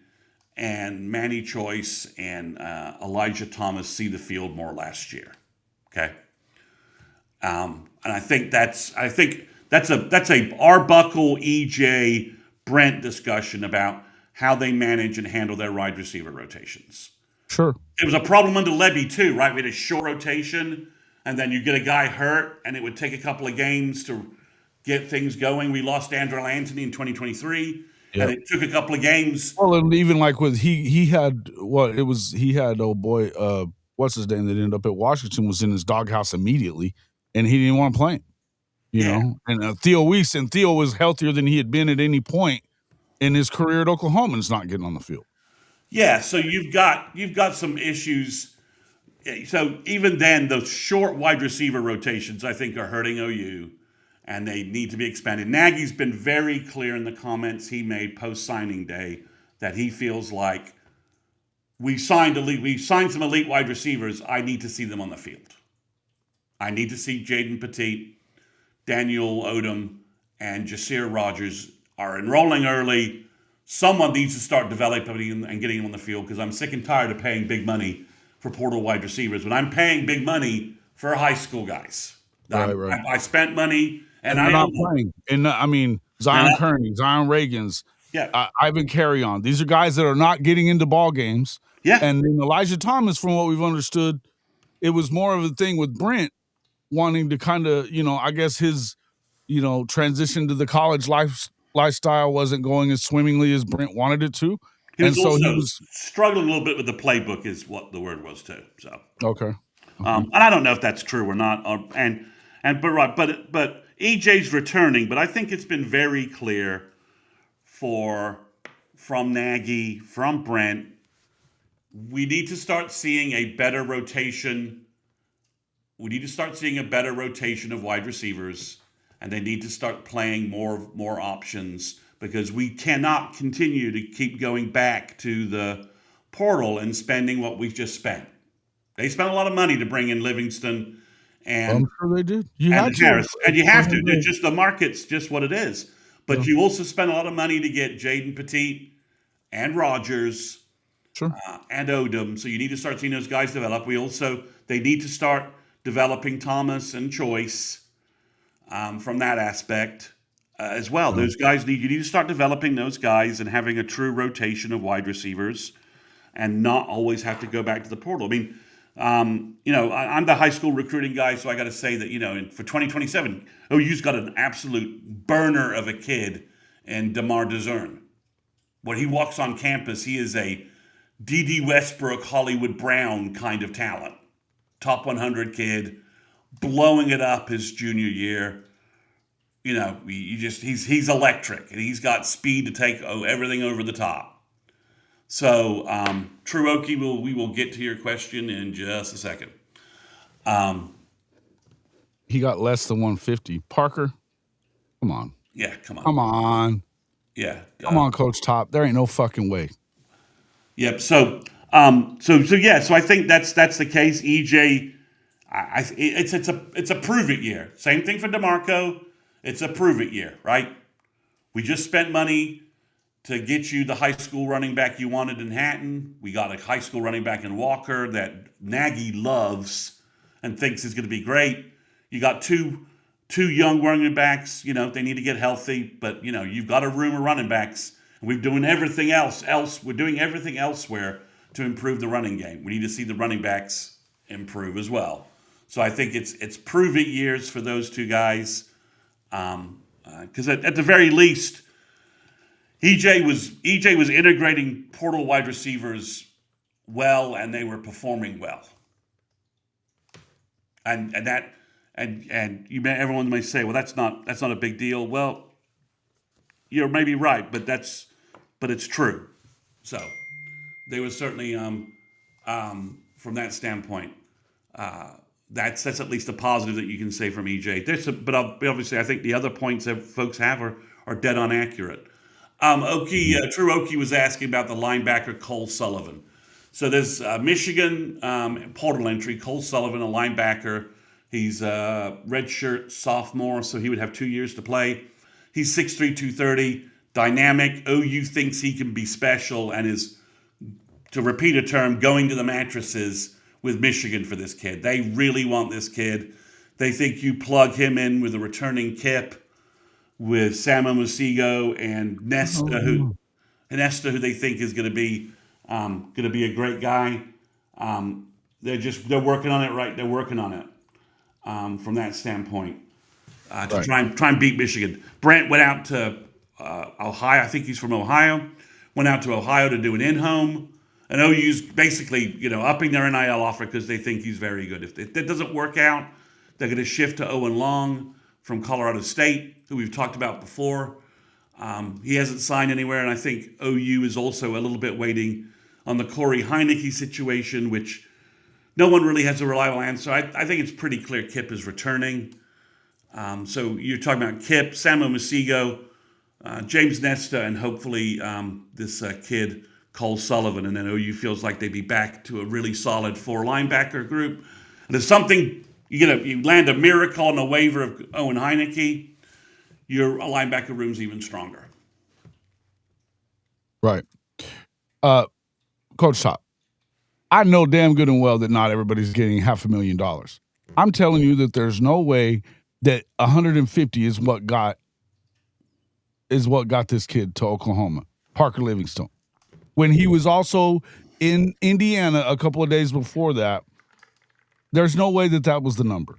and Manny Choice and Elijah Thomas see the field more last year? Okay, and I think that's a Arbuckle, EJ, Brent discussion about how they manage and handle their wide receiver rotations. Sure. It was a problem under Levy too, right? We had a short rotation, and then you get a guy hurt, and it would take a couple of games to get things going. We lost Andrell Anthony in 2023, and it took a couple of games. Well, and even like with he had old boy, what's his name that ended up at Washington was in his doghouse immediately, and he didn't want to play him. You know, and Theo was healthier than he had been at any point in his career at Oklahoma, and is not getting on the field. Yeah, so you've got some issues. So even then, those short wide receiver rotations, I think, are hurting OU, and they need to be expanded. Nagy's been very clear in the comments he made post signing day that he feels like we signed some elite wide receivers. I need to see them on the field. I need to see Jaden Petit, Daniel Odom, and Jasir Rogers are enrolling early. Someone needs to start developing and getting them on the field because I'm sick and tired of paying big money for portal wide receivers when I'm paying big money for high school guys. Right. I spent money and they're not playing. And I mean, Zion Kearney, Zion Reagans, Ivan Carrion. These are guys that are not getting into ball games. Yeah. And then Elijah Thomas, from what we've understood, it was more of a thing with Brent wanting to kind of, I guess his, transition to the college lifestyle wasn't going as swimmingly as Brent wanted it to. He was struggling a little bit with the playbook is what the word was too. So okay. And I don't know if that's true or not. But EJ's returning, but I think it's been very clear from Nagy, from Brent, we need to start seeing a better rotation. We need to start seeing a better rotation of wide receivers, and they need to start playing more options because we cannot continue to keep going back to the portal and spending what we've just spent. They spent a lot of money to bring in Livingstone and I'm sure they did. Harris, and you have to. It's just the market's just what it is. But you also spent a lot of money to get Jaden Petit and Rogers, and Odom. So you need to start seeing those guys develop. They need to start developing Thomas and Choice from that aspect as well. Those guys you need to start developing those guys and having a true rotation of wide receivers, and not always have to go back to the portal. I mean, I'm the high school recruiting guy, so I got to say that for 2027, OU's got an absolute burner of a kid in DeMar DeZern. When he walks on campus, he is a D.D. Westbrook, Hollywood Brown kind of talent. Top 100 kid, blowing it up his junior year. He's electric, and he's got speed to take everything over the top. So, Truoki, we will get to your question in just a second. He got less than 150. Parker, come on. Yeah, come on. Come on. Yeah. Come on, Coach Top. There ain't no fucking way. Yep. So I think that's the case. EJ, it's a prove it year. Same thing for DeMarco. It's a prove it year, right? We just spent money to get you the high school running back you wanted in Hatton. We got a high school running back in Walker that Nagy loves and thinks is going to be great. You got two young running backs. You know, they need to get healthy, but you know, you've got a room of running backs. And we're doing everything else. We're doing everything elsewhere to improve the running game. We need to see the running backs improve as well. So I think it's prove it years for those two guys. Because at the very least, EJ was integrating portal wide receivers well, and they were performing well. And everyone may say, well, that's not a big deal. Well, you're maybe right, but it's true. So they were certainly from that standpoint. That's at least a positive that you can say from EJ. But obviously, I think the other points that folks have are dead on accurate. True Okie was asking about the linebacker Cole Sullivan. So there's Michigan portal entry, Cole Sullivan, a linebacker. He's a redshirt sophomore, so he would have 2 years to play. He's 6'3", 230, dynamic. OU thinks he can be special and is, to repeat a term, going to the mattresses with Michigan for this kid. They really want this kid. They think you plug him in with a returning Kip, with Samo Musigo and Nesta, who they think is going to be a great guy. They're working on it, right? They're working on it from that standpoint to try and beat Michigan. Brent went out to Ohio. I think he's from Ohio. Went out to Ohio to do an in-home. And OU's basically, upping their NIL offer because they think he's very good. If that doesn't work out, they're going to shift to Owen Long from Colorado State, who we've talked about before. He hasn't signed anywhere, and I think OU is also a little bit waiting on the Corey Heineke situation, which no one really has a reliable answer. I think it's pretty clear Kip is returning. So you're talking about Kip, Samo Musigo, James Nesta, and hopefully this kid, Cole Sullivan, and then OU feels like they'd be back to a really solid 4 linebacker group. And if something, you land a miracle on the waiver of Owen Heineke, your linebacker room's even stronger. Right. Coach Top, I know damn good and well that not everybody's getting $500,000. I'm telling you that there's no way that 150 is what got this kid to Oklahoma, Parker Livingstone. When he was also in Indiana a couple of days before that, there's no way that was the number.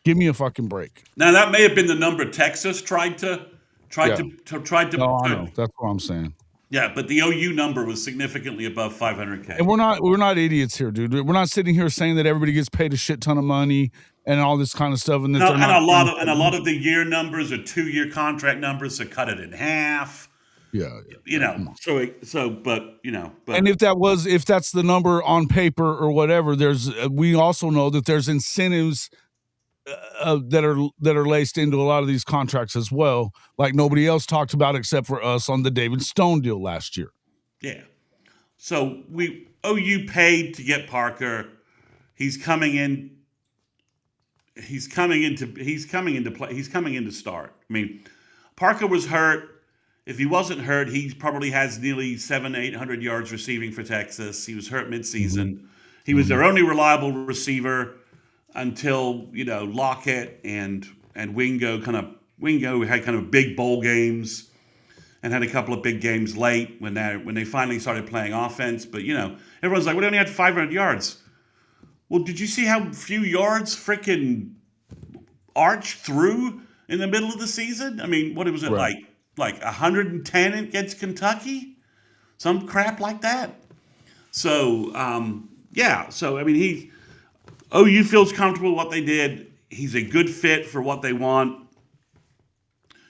Give me a fucking break. Now that may have been the number Texas tried to. No, I know. That's what I'm saying. Yeah, but the OU number was significantly above $500K. And we're not idiots here, dude. We're not sitting here saying that everybody gets paid a shit ton of money and all this kind of stuff. And a lot of the year numbers are 2-year contract numbers, so cut it in half. Yeah. And if that's the number on paper or whatever, we also know that there's incentives that are laced into a lot of these contracts as well, like nobody else talked about except for us on the David Stone deal last year. Yeah. So OU paid to get Parker. He's coming in to start. I mean, Parker was hurt. If he wasn't hurt, he probably has nearly 700-800 yards receiving for Texas. He was hurt midseason. Mm-hmm. He was their only reliable receiver until Lockett and Wingo had kind of big bowl games and had a couple of big games late when they finally started playing offense. But everyone's like, "We only had 500 yards." Well, did you see how few yards frickin' Arch threw in the middle of the season? I mean, what was it like 110 against Kentucky? Some crap like that. So, So, I mean, OU feels comfortable with what they did. He's a good fit for what they want.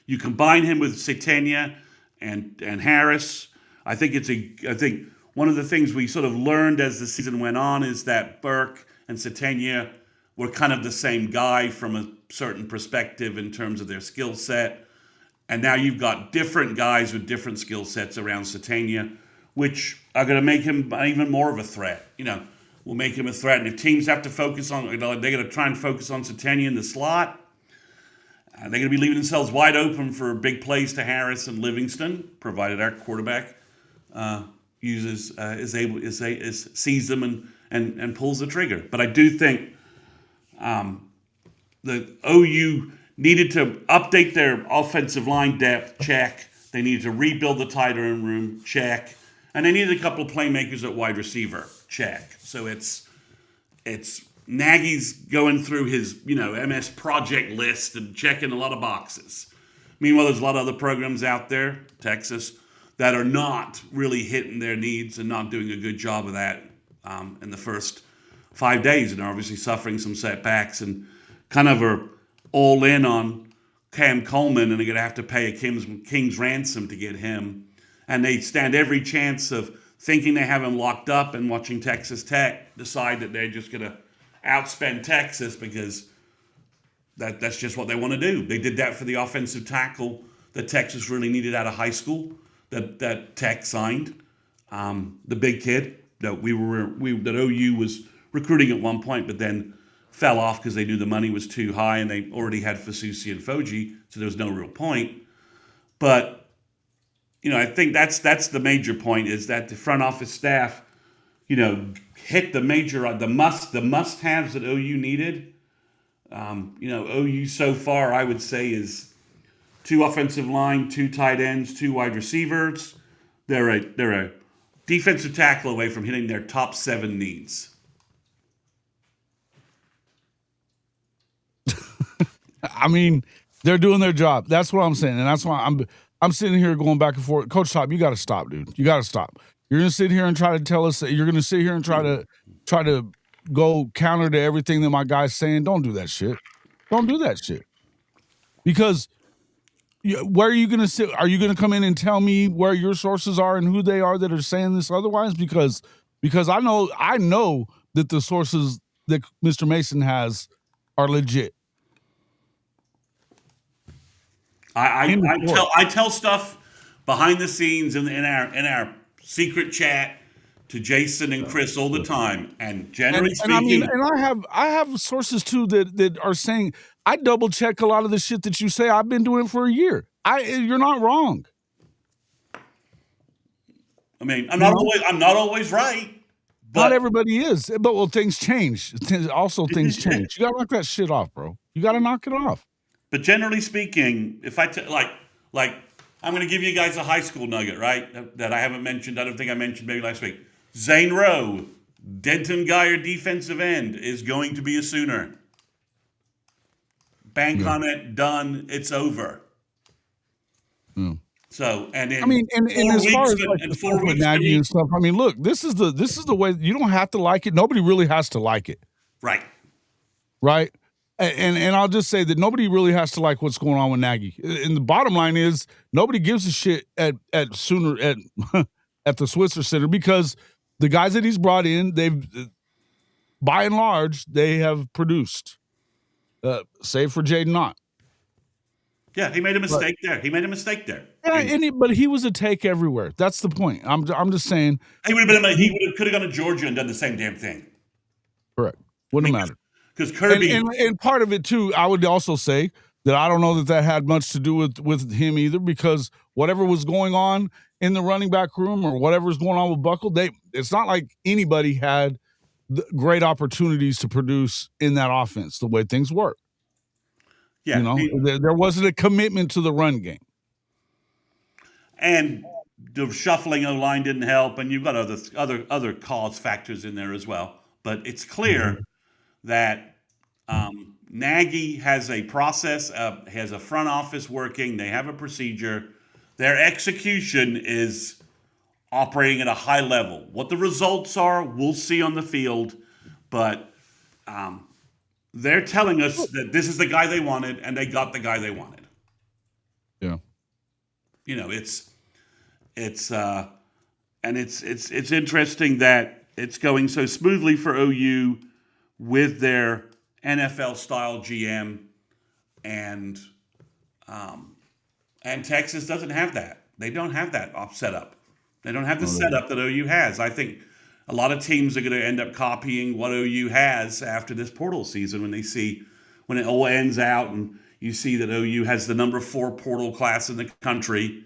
You combine him with Satania and Harris. I think one of the things we sort of learned as the season went on is that Burke and Satania were kind of the same guy from a certain perspective in terms of their skill set. And now you've got different guys with different skill sets around Satania, which are going to make him even more of a threat. Will make him a threat. And if teams have to focus on, they're going to try and focus on Satania in the slot. They're going to be leaving themselves wide open for big plays to Harris and Livingstone, provided our quarterback sees them and pulls the trigger. But I do think the OU needed to update their offensive line depth, check. They needed to rebuild the tight end room, check. And they needed a couple of playmakers at wide receiver, check. So it's Nagy's going through his MS project list and checking a lot of boxes. Meanwhile, there's a lot of other programs out there, Texas, that are not really hitting their needs and not doing a good job of that in the first 5 days, and are obviously suffering some setbacks and kind of are all in on Cam Coleman, and they're going to have to pay a king's ransom to get him. And they stand every chance of thinking they have him locked up and watching Texas Tech decide that they're just going to outspend Texas because that's just what they want to do. They did that for the offensive tackle that Texas really needed out of high school that Tech signed, the big kid that that OU was recruiting at one point, but then fell off because they knew the money was too high and they already had Fasusi and Foji, so there was no real point. But I think that's the major point, is that the front office staff, hit the must-haves that OU needed. OU so far, I would say, is 2 offensive line, 2 tight ends, 2 wide receivers. They're a defensive tackle away from hitting their top 7 needs. I mean, they're doing their job. That's what I'm saying, and that's why I'm sitting here going back and forth. Coach Top, you got to stop, dude. You got to stop. You're going to sit here and try to tell us that you're going to sit here and try to go counter to everything that my guy's saying. Don't do that shit. Don't do that shit. Because where are you going to sit? Are you going to come in and tell me where your sources are and who they are that are saying this otherwise? Because I know that the sources that Mr. Mason has are legit. I tell stuff behind the scenes in our secret chat to Jason and Chris all the time, and generally speaking, I have sources too that are saying, I double check a lot of the shit that you say. I've been doing it for a year. You're not wrong. I mean, I'm not always right. But not everybody is, but things change. Also, things change. You gotta knock that shit off, bro. You gotta knock it off. But generally speaking, if I like, I'm going to give you guys a high school nugget, right? That I haven't mentioned. I don't think I mentioned maybe last week. Zane Rowe, Denton Geyer defensive end, is going to be a Sooner. Bank on it, done. It's over. Mm. So, and in and as far as like 4 weeks Nagy and stuff, look, this is the way. You don't have to like it. Nobody really has to like it. Right. And I'll just say that nobody really has to like what's going on with Nagy. And the bottom line is nobody gives a shit at Sooner at the Switzer Center, because the guys that he's brought in, they've by and large they have produced, save for Jaden Knott. Yeah, he made a mistake there. Yeah, but he was a take everywhere. That's the point. I'm just saying he could have gone to Georgia and done the same damn thing. Correct. Wouldn't have mattered. Because Kirby and part of it too, I would also say that I don't know that had much to do with him either, because whatever was going on in the running back room or whatever was going on with Buckle, it's not like anybody had great opportunities to produce in that offense the way things work. Yeah, there wasn't a commitment to the run game, and the shuffling O-line didn't help, and you've got other cause factors in there as well. But it's clear that Nagy has a process, has a front office working. They have a procedure. Their execution is operating at a high level. What the results are, we'll see on the field. But they're telling us that this is the guy they wanted, and they got the guy they wanted. Yeah. It's And it's interesting that it's going so smoothly for OU with their NFL style GM, and Texas doesn't have that. They don't have that setup. They don't have the setup that OU has. I think a lot of teams are going to end up copying what OU has after this portal season when it all ends out and you see that OU has the number 4 portal class in the country,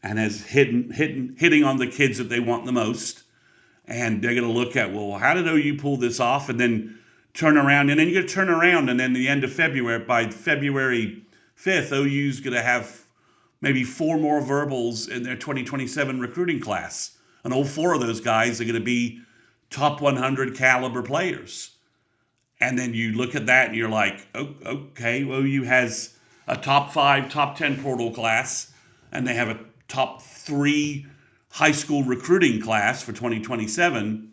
and has hitting on the kids that they want the most. And they're going to look at, well, how did OU pull this off? And then turn around. And then you're going to turn around. And then the end of February, by February 5th, OU's going to have maybe 4 more verbals in their 2027 recruiting class. And all 4 of those guys are going to be top 100 caliber players. And then you look at that and you're like, oh, okay, OU has a top 5, top 10 portal class, and they have a top 3 high school recruiting class for 2027.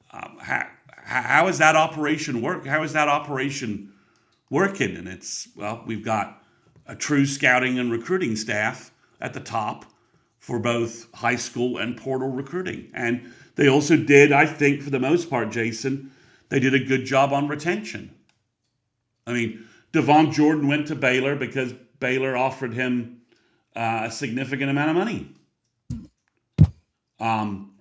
How is that operation work? How is that operation working? And it's, well, we've got a true scouting and recruiting staff at the top for both high school and portal recruiting. And they also did, I think, for the most part, Jason, they did a good job on retention. I mean, Devon Jordan went to Baylor because Baylor offered him a significant amount of money.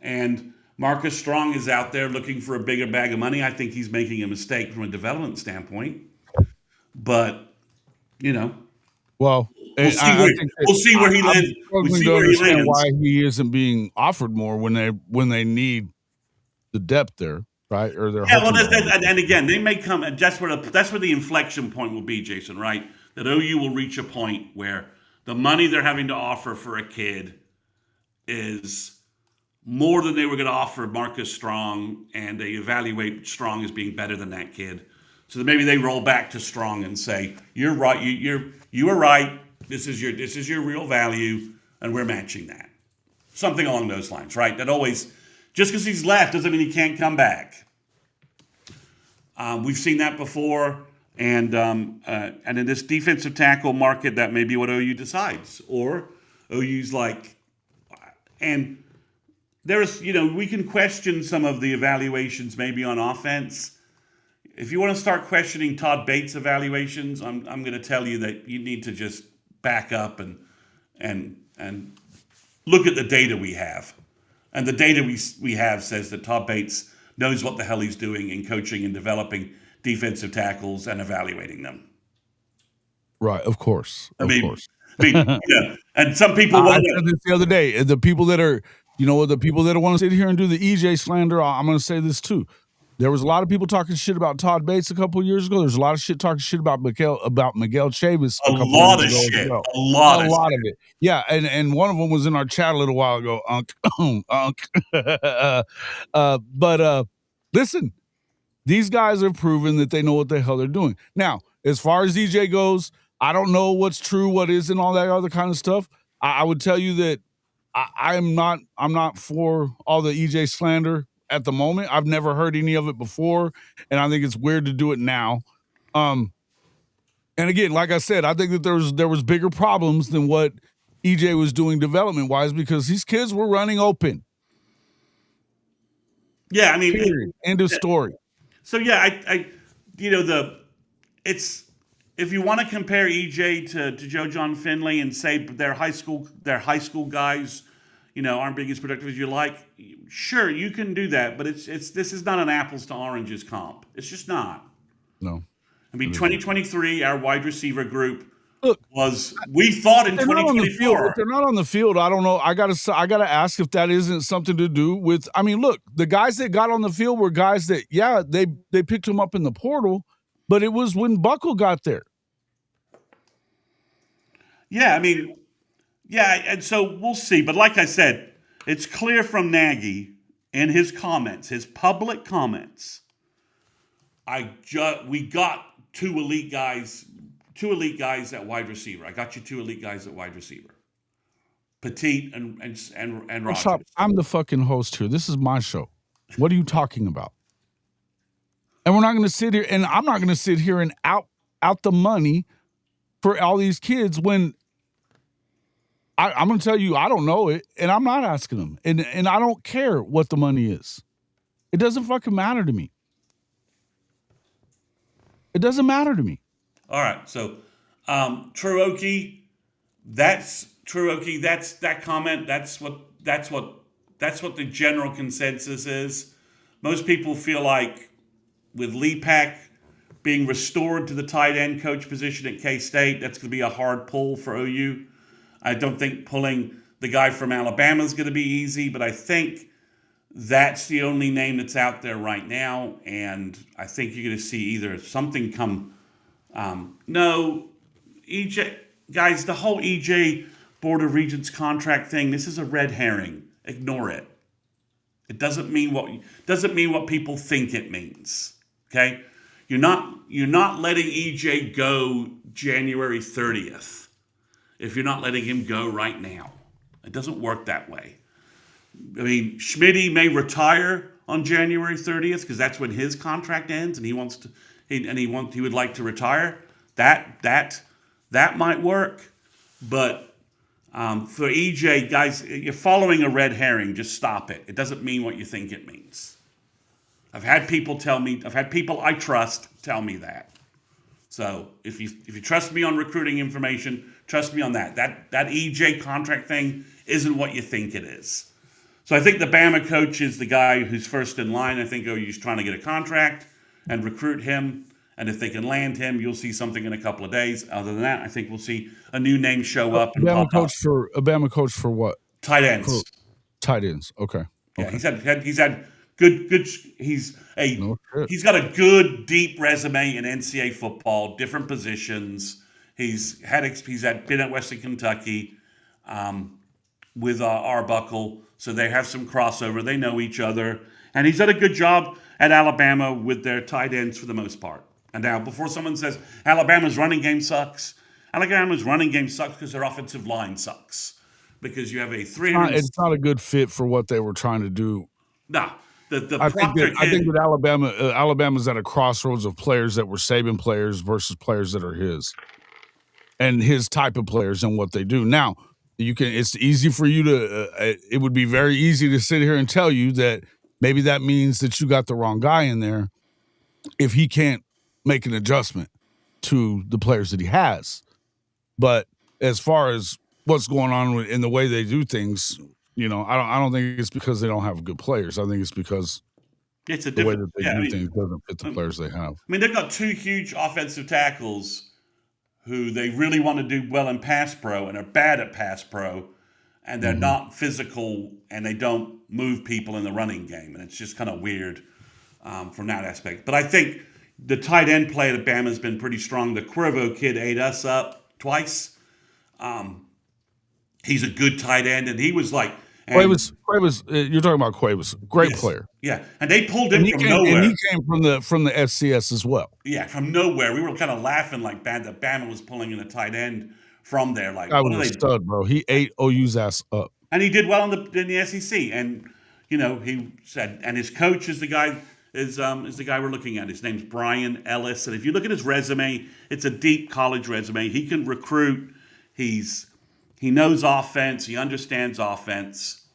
And Marcus Strong is out there looking for a bigger bag of money. I think he's making a mistake from a development standpoint. But, well, we'll see where he lands. We'll see where he lands. Why he isn't being offered more when they need the depth there, right? Or they're and again, they may come, and that's where the inflection point will be, Jason. Right? That OU will reach a point where the money they're having to offer for a kid is more than they were going to offer Marcus Strong, and they evaluate Strong as being better than that kid. So that maybe they roll back to Strong and say, "You're right. You were right. This is your real value, and we're matching that." Something along those lines, right? That always, just because he's left doesn't mean he can't come back. We've seen that before, and in this defensive tackle market, that may be what OU decides, or OU's like, and. There's, we can question some of the evaluations maybe on offense. If you want to start questioning Todd Bates' evaluations, I'm going to tell you that you need to just back up and look at the data we have. And the data we have says that Todd Bates knows what the hell he's doing in coaching and developing defensive tackles and evaluating them. Right, of course. And some people I said this the other day. The people that are the people that want to sit here and do the EJ slander, I'm going to say this too. There was a lot of people talking shit about Todd Bates a couple of years ago. There's a lot of shit talking shit about Miguel Chavis. A lot of shit. A lot of it. Yeah, and one of them was in our chat a little while ago. But listen, these guys have proven that they know what the hell they're doing. Now, as far as EJ goes, I don't know what's true, what isn't, all that other kind of stuff. I would tell you that I'm not for all the EJ slander at the moment. I've never heard any of it before, and I think it's weird to do it now. And again, like I said, I think that there was bigger problems than what EJ was doing development-wise, because these kids were running open. Yeah, I mean, period. End of story. So yeah, if you want to compare EJ to Joe John Finley and say their high school guys, aren't being as productive as you like, sure, you can do that, but this is not an apples to oranges comp. It's just not. No. I mean, 2023, our wide receiver group we thought in 2024. If they're not on the field, I don't know. I gotta ask if that isn't something to do with. I mean, look, the guys that got on the field were guys that, yeah, they picked them up in the portal, but it was when Buckle got there. Yeah, I mean, yeah, and so we'll see. But like I said, it's clear from Nagy in his comments, his public comments, we got two elite guys at wide receiver. I got you 2 elite guys at wide receiver. Petit and Rogers. Stop. I'm the fucking host here. This is my show. What are you talking about? And we're not going to sit here, and I'm not going to sit here and out the money for all these kids when I'm going to tell you, I don't know it, and I'm not asking him. And I don't care what the money is. It doesn't fucking matter to me. It doesn't matter to me. All right. So, Truoki, that's that comment. That's what the general consensus is. Most people feel like with Lepak being restored to the tight end coach position at K-State, that's going to be a hard pull for OU. I don't think pulling the guy from Alabama is going to be easy, but I think that's the only name that's out there right now, and I think you're going to see either something come. No, EJ guys, the whole EJ Board of Regents contract thing. This is a red herring. Ignore it. It doesn't mean what people think it means. Okay, you're not letting EJ go January 30th if you're not letting him go right now. It doesn't work that way. I mean, Schmitty may retire on January 30th because that's when his contract ends, and he would like to retire. That might work, but for EJ, guys, you're following a red herring. Just stop it. It doesn't mean what you think it means. I've had people I trust tell me that. So if you trust me on recruiting information, trust me on that. That EJ contract thing isn't what you think it is. So I think the Bama coach is the guy who's first in line. I think OU's trying to get a contract and recruit him. And if they can land him, you'll see something in a couple of days. Other than that, I think we'll see a new name show up. And Bama coach for what? Tight ends. Tight ends. Okay. Yeah, he's had good. He's got a good deep resume in NCAA football, different positions. He's been at Western Kentucky with Arbuckle, so they have some crossover. They know each other, and he's done a good job at Alabama with their tight ends for the most part. And now, before someone says Alabama's running game sucks, Alabama's running game sucks because their offensive line sucks. Because you have a 300. It's not a good fit for what they were trying to do. No, I think that Alabama's at a crossroads of players that were Saban players versus players that are his, and his type of players and what they do. Now, it's easy for you to. It would be very easy to sit here and tell you that maybe that means that you got the wrong guy in there if he can't make an adjustment to the players that he has. But as far as what's going on in the way they do things, I don't think it's because they don't have good players. I think it's because the way that they do things doesn't fit the players they have. I mean, they've got two huge offensive tackles who they really want to do well in pass pro and are bad at pass pro, and they're not physical and they don't move people in the running game. And it's just kind of weird from that aspect. But I think the tight end play at Bama has been pretty strong. The Cuervo kid ate us up twice. He's a good tight end, and he was like Cuevas. You're talking about Cuevas, great player. Yeah, and they pulled him from nowhere. And he came from the FCS as well. Yeah, from nowhere. We were kind of laughing like that Bama was pulling in a tight end from there. Like, that was a stud, bro. He ate OU's ass up, and he did well in the SEC. And he said, and his coach is the guy. Is the guy we're looking at. His name's Brian Ellis. And if you look at his resume, it's a deep college resume. He can recruit. He knows offense. He understands offense.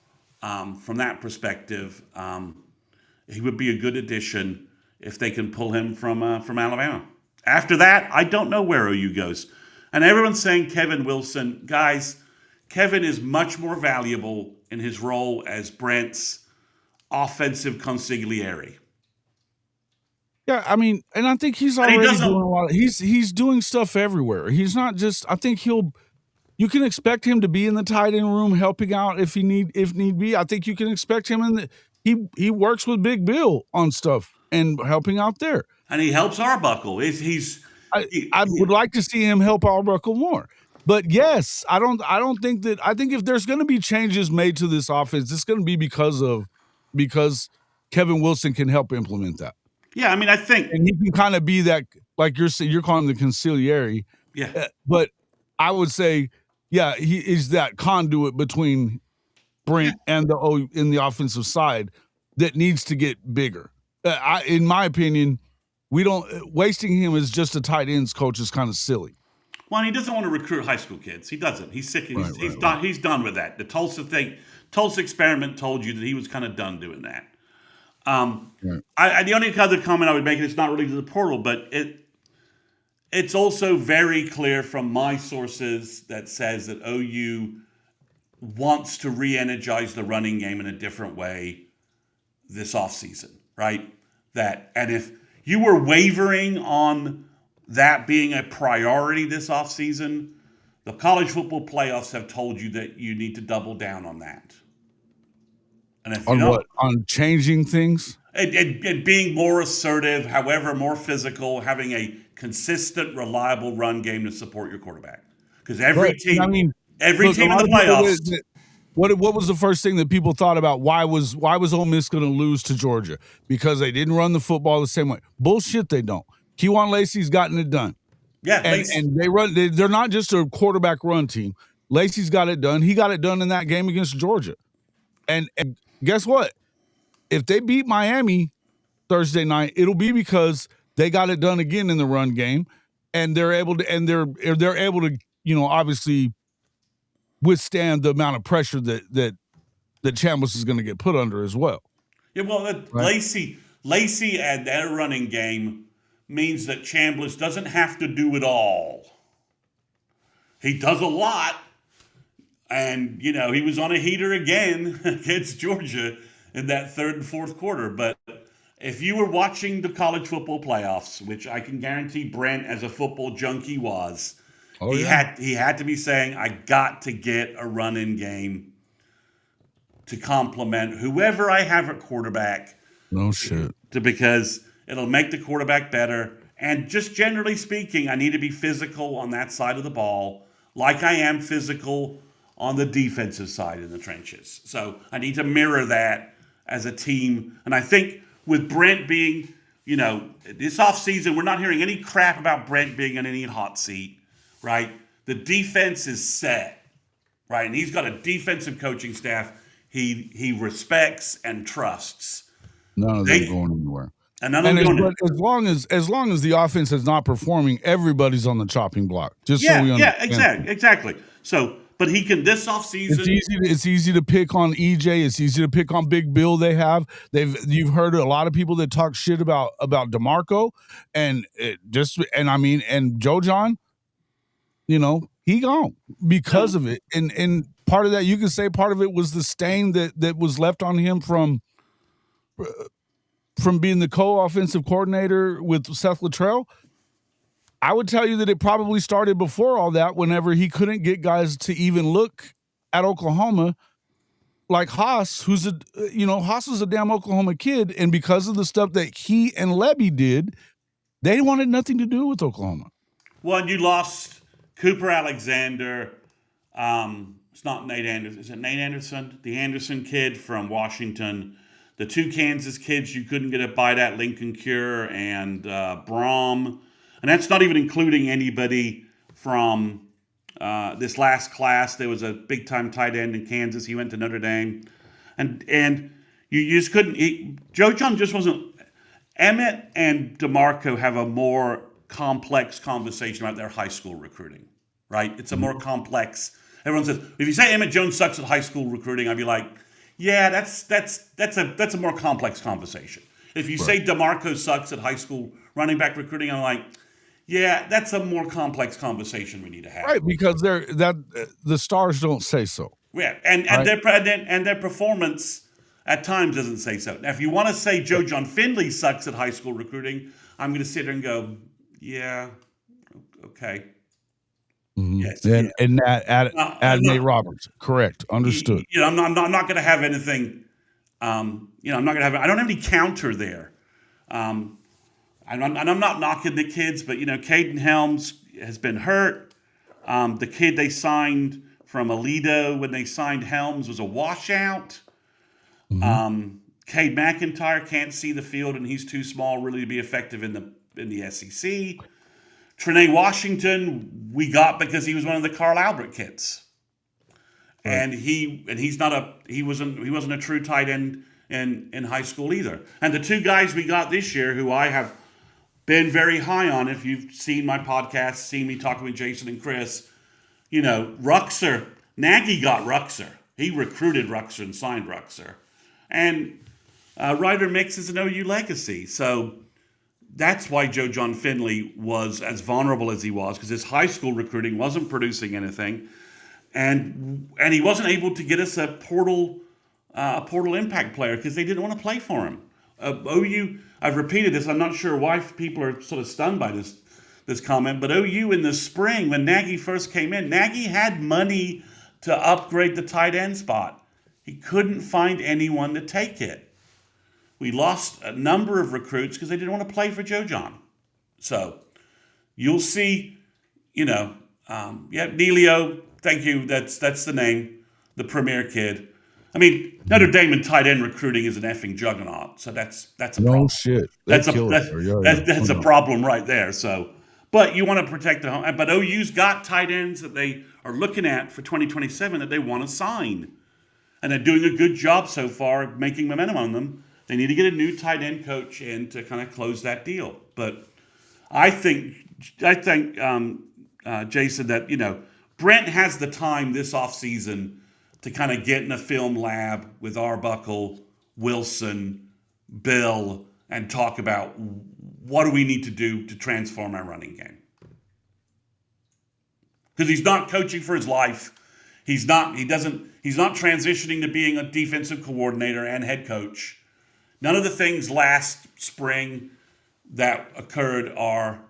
From that perspective, he would be a good addition if they can pull him from Alabama. After that, I don't know where OU goes. And everyone's saying Kevin Wilson. Guys, Kevin is much more valuable in his role as Brent's offensive consigliere. Yeah, I mean, and I think he's already doing a lot. He's doing stuff everywhere. He's not just. I think you can expect him to be in the tight end room helping out if need be. I think you can expect him he works with Big Bill on stuff and helping out there. And he helps Arbuckle. I would like to see him help Arbuckle more. But yes, I think if there's going to be changes made to this offense, it's going to be because Kevin Wilson can help implement that. Yeah, I mean, I think, and he can kind of be that, like you're calling him the consigliere. Yeah, but I would say, yeah, he is that conduit between Brent and in the offensive side that needs to get bigger. In my opinion, wasting him as just a tight ends coach is kind of silly. Well, he doesn't want to recruit high school kids. He doesn't. He's sick. He's done. Right. He's done with that. The Tulsa experiment told you that he was kind of done doing that. Right. The only other comment I would make, and it's not really to the portal, but it's also very clear from my sources that says that OU wants to re-energize the running game in a different way this offseason, right? And if you were wavering on that being a priority this offseason, the college football playoffs have told you that you need to double down on that. And if On you don't, what? On changing things? and being more assertive, however, more physical, having a consistent, reliable run game to support your quarterback. Because every team, every team in the playoffs. What was the first thing that people thought about? Why was Ole Miss going to lose to Georgia? Because they didn't run the football the same way. Bullshit, they don't. Kejuan Lacey's gotten it done. Yeah, and they run. They're not just a quarterback run team. Lacey's got it done. He got it done in that game against Georgia. And guess what? If they beat Miami Thursday night, it'll be because they got it done again in the run game, and they're able to, obviously withstand the amount of pressure that Chambliss is going to get put under as well. Yeah, well, right? Lacey and their running game means that Chambliss doesn't have to do it all. He does a lot, and he was on a heater again against Georgia in that third and fourth quarter. But if you were watching the college football playoffs, which I can guarantee Brent, as a football junkie, was, he had to be saying, I got to get a run-in game to complement whoever I have at quarterback. No shit. Because it'll make the quarterback better. And just generally speaking, I need to be physical on that side of the ball, like I am physical on the defensive side in the trenches. So I need to mirror that as a team. And I think with Brent being, this offseason, we're not hearing any crap about Brent being in any hot seat, right? The defense is set, right? And he's got a defensive coaching staff he respects and trusts. None of them going anywhere. And none of them going anywhere. As long as the offense is not performing, everybody's on the chopping block. Just so we understand. Yeah, exactly. So, but he can this offseason. It's easy to pick on EJ. It's easy to pick on Big Bill. You've heard a lot of people that talk shit about DeMarco, and Joe John. He gone because of it, and part of that, you can say part of it was the stain that was left on him from being the co-offensive coordinator with Seth Luttrell. I would tell you that it probably started before all that, whenever he couldn't get guys to even look at Oklahoma, like Haas, Haas was a damn Oklahoma kid, and because of the stuff that he and Levy did, they wanted nothing to do with Oklahoma. Well, and you lost Cooper Alexander. It's not Nate Anderson. Is it Nate Anderson? The Anderson kid from Washington. The two Kansas kids you couldn't get a bite at, Lincoln Cure and Brom. And that's not even including anybody from this last class. There was a big-time tight end in Kansas. He went to Notre Dame. And you just couldn't – Joe John just wasn't – Emmett and DeMarco have a more complex conversation about their high school recruiting, right? It's a more complex – everyone says, if you say Emmett Jones sucks at high school recruiting, I'd be like – yeah, that's a more complex conversation. If you say DeMarco sucks at high school running back recruiting, I'm like, yeah, that's a more complex conversation we need to have. Right, because the stars don't say so. Yeah, and their performance at times doesn't say so. Now, if you want to say Joe John Finley sucks at high school recruiting, I'm going to sit there and go, yeah, okay. Mm-hmm. Yes, and add Nate Roberts. Correct. Understood. I'm not going to have anything. I'm not going to have. I don't have any counter there. I'm not knocking the kids, but Caden Helms has been hurt. The kid they signed from Aledo when they signed Helms was a washout. Mm-hmm. Cade McIntyre can't see the field, and he's too small really to be effective in the SEC. Trinae Washington, we got because he was one of the Carl Albert kids, and he wasn't a true tight end in high school either. And the two guys we got this year, who I have been very high on. If you've seen my podcast, seen me talking with Jason and Chris, Ruxer, Nagy got Ruxer. He recruited Ruxer and signed Ruxer. And Ryder Mix is an OU legacy. So that's why Joe John Finley was as vulnerable as he was, because his high school recruiting wasn't producing anything. And he wasn't able to get us a portal impact player because they didn't want to play for him. OU, I've repeated this, I'm not sure why people are sort of stunned by this comment, but OU in the spring, when Nagy first came in, Nagy had money to upgrade the tight end spot. He couldn't find anyone to take it. We lost a number of recruits because they didn't want to play for Joe John. So you'll see, Neilio, thank you, that's the name, the premier kid. I mean, Notre Dame in tight end recruiting is an effing juggernaut, so that's a problem. No shit. That's a problem right there. So, but you want to protect the home. But OU's got tight ends that they are looking at for 2027 that they want to sign, and they're doing a good job so far making momentum on them. They need to get a new tight end coach in to kind of close that deal. But I think Jason, that Brent has the time this offseason to kind of get in a film lab with Arbuckle, Wilson, Bill, and talk about what do we need to do to transform our running game. Because he's not coaching for his life. He's not transitioning to being a defensive coordinator and head coach. None of the things last spring that occurred are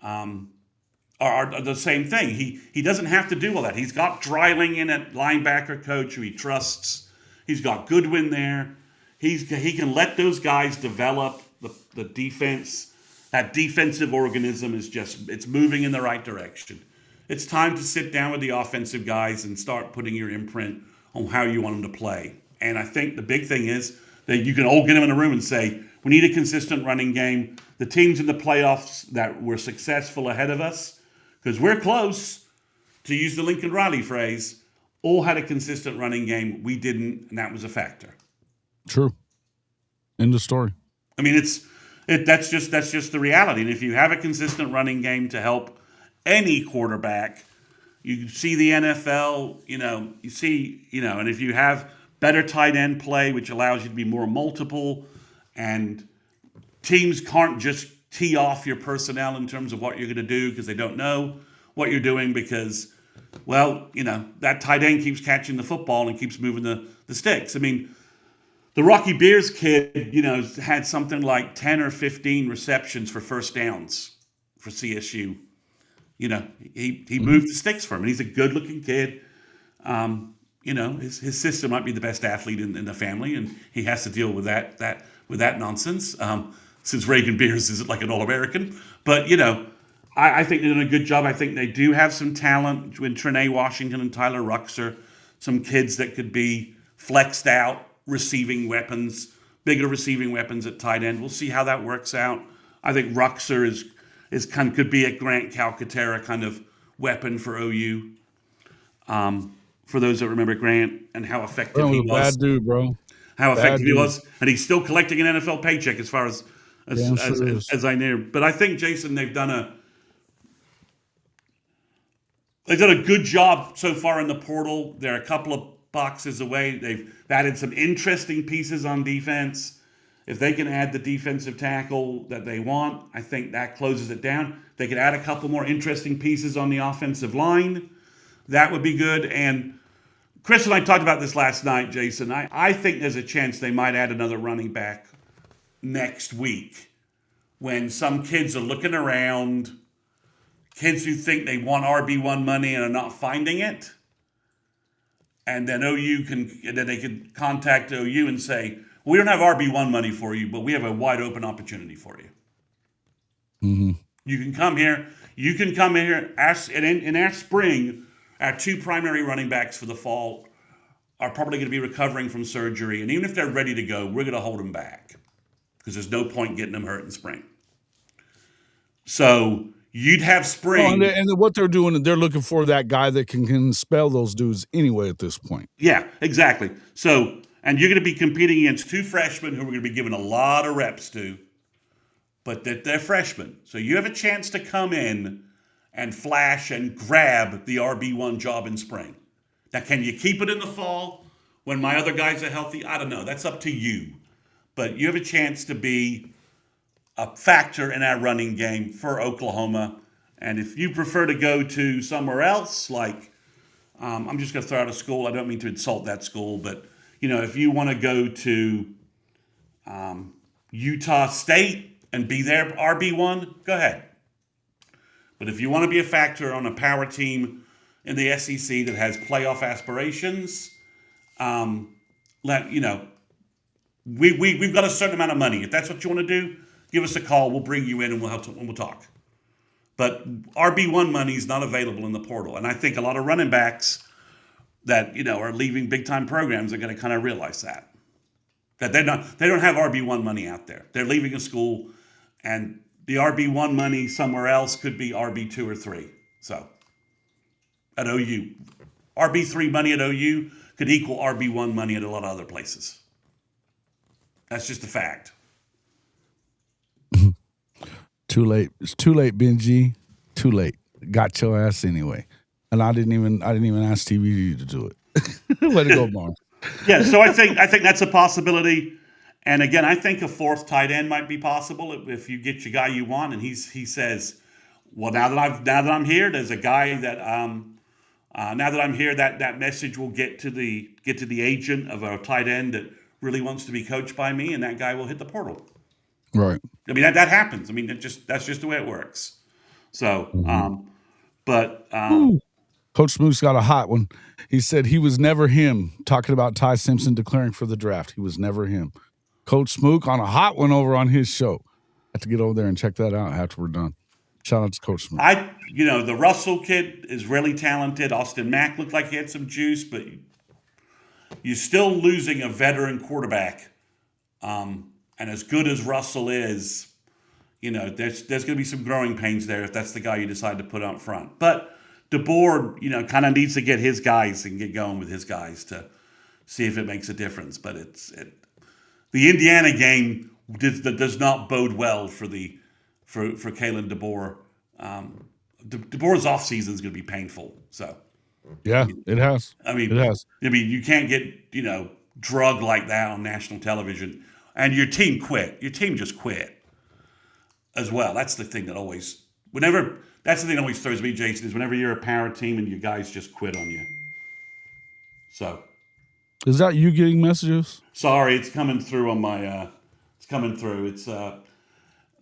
the same thing. He doesn't have to do all that. He's got Dreiling in at linebacker coach who he trusts. He's got Goodwin there. He can let those guys develop the defense. That defensive organism it's moving in the right direction. It's time to sit down with the offensive guys and start putting your imprint on how you want them to play. And I think the big thing is that you can all get them in a room and say, we need a consistent running game. The teams in the playoffs that were successful ahead of us, because we're close, to use the Lincoln Riley phrase, all had a consistent running game. We didn't, and that was a factor. True. End of story. I mean, that's just the reality. And if you have a consistent running game to help any quarterback, you see the NFL, and if you have better tight end play, which allows you to be more multiple, and teams can't just tee off your personnel in terms of what you're going to do because they don't know what you're doing because, that tight end keeps catching the football and keeps moving the sticks. I mean, the Rocky Beers kid, had something like 10 or 15 receptions for first downs for CSU. He moved the sticks for him, and he's a good-looking kid. His sister might be the best athlete in the family, and he has to deal with that nonsense. Since Reagan Beers is like an All-American. But, I think they're doing a good job. I think they do have some talent with Trinae Washington and Tyler Ruxer, some kids that could be flexed out, receiving weapons, bigger receiving weapons at tight end. We'll see how that works out. I think Ruxer could be a Grant Calcaterra kind of weapon for OU. For those that remember Grant and how effective he was. Bad dude, bro. How effective he was. And he's still collecting an NFL paycheck as far as I knew. But I think, Jason, they've done a good job so far in the portal. They're a couple of boxes away. They've added some interesting pieces on defense. If they can add the defensive tackle that they want, I think that closes it down. They could add a couple more interesting pieces on the offensive line. That would be good. And Chris and I talked about this last night, Jason. I think there's a chance they might add another running back next week when some kids are looking around, kids who think they want RB1 money and are not finding it. And then they can contact OU and say, we don't have RB1 money for you, but we have a wide open opportunity for you. Mm-hmm. You can come here. In our spring, our two primary running backs for the fall are probably going to be recovering from surgery. And even if they're ready to go, we're going to hold them back because there's no point getting them hurt in spring. So you'd have spring. And what they're doing, they're looking for that guy that can spell those dudes anyway at this point. Yeah, exactly. So, and you're going to be competing against two freshmen who we're going to be giving a lot of reps to. but that they're freshmen. So you have a chance to come in and flash and grab the RB1 job in spring. Now, can you keep it in the fall when my other guys are healthy? I don't know. That's up to you. But you have a chance to be a factor in our running game for Oklahoma. And if you prefer to go to somewhere else, like I'm just going to throw out a school. I don't mean to insult that school, but if you want to go to Utah State and be their RB1, go ahead. But if you want to be a factor on a power team in the SEC that has playoff aspirations, we've got a certain amount of money. If that's what you want to do, give us a call. We'll bring you in and we'll talk. But RB1 money is not available in the portal, and I think a lot of running backs that are leaving big time programs are going to kind of realize that they don't have RB1 money out there. They're leaving a school, and the RB1 money somewhere else could be RB2 or 3. So at OU, RB3 money at OU could equal RB1 money at a lot of other places. That's just a fact. Too late. It's too late, Benji. Too late. Got your ass anyway. And I didn't even ask TVD to do it. Way to go, Barnes. Yeah, so I think that's a possibility. And again, I think a fourth tight end might be possible if you get your guy you want. And he says, well, now that I'm here, there's a guy that now that I'm here, that message will get to the agent of a tight end that really wants to be coached by me, and that guy will hit the portal. Right. I mean that happens. I mean that's just the way it works. So, Coach Smook's got a hot one. He said he was never him. Talking about Ty Simpson declaring for the draft, he was never him. Coach Smook on a hot one over on his show. I have to get over there and check that out after we're done. Shout out to Coach Smook. The Russell kid is really talented. Austin Mack looked like he had some juice, but you're still losing a veteran quarterback. And as good as Russell is, there's going to be some growing pains there if that's the guy you decide to put up front. But DeBoer, kind of needs to get his guys and get going with his guys to see if it makes a difference. But the Indiana game does not bode well for Kalen DeBoer. DeBoer's offseason is going to be painful. So yeah, it has. It has. You can't get drug like that on national television. And your team quit. Your team just quit as well. That's the thing that always throws me, Jason, is whenever you're a power team and your guys just quit on you. So. Is that you getting messages? Sorry, it's coming through on my, it's coming through. It's,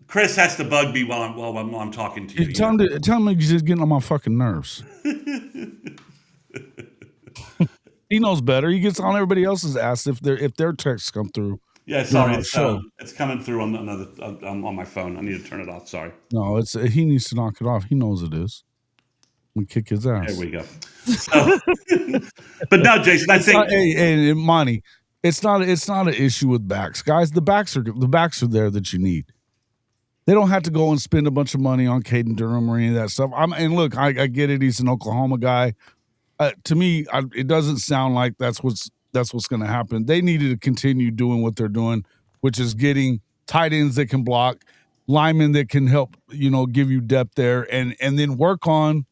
Chris has to bug me while I'm talking to you. Tell me he's just getting on my fucking nerves. He knows better. He gets on everybody else's ass if their texts come through. Yeah, sorry, it's coming through on my phone. I need to turn it off. Sorry. No, he needs to knock it off. He knows it is. We kick his ass. There we go. So, but no, Jason, I think hey, Monty, it's not an issue with backs, guys. The backs are there that you need. They don't have to go and spend a bunch of money on Caden Durham or any of that stuff. Look, I get it. He's an Oklahoma guy. To me, it doesn't sound like that's what's going to happen. They needed to continue doing what they're doing, which is getting tight ends that can block, linemen that can help, give you depth there, and then work on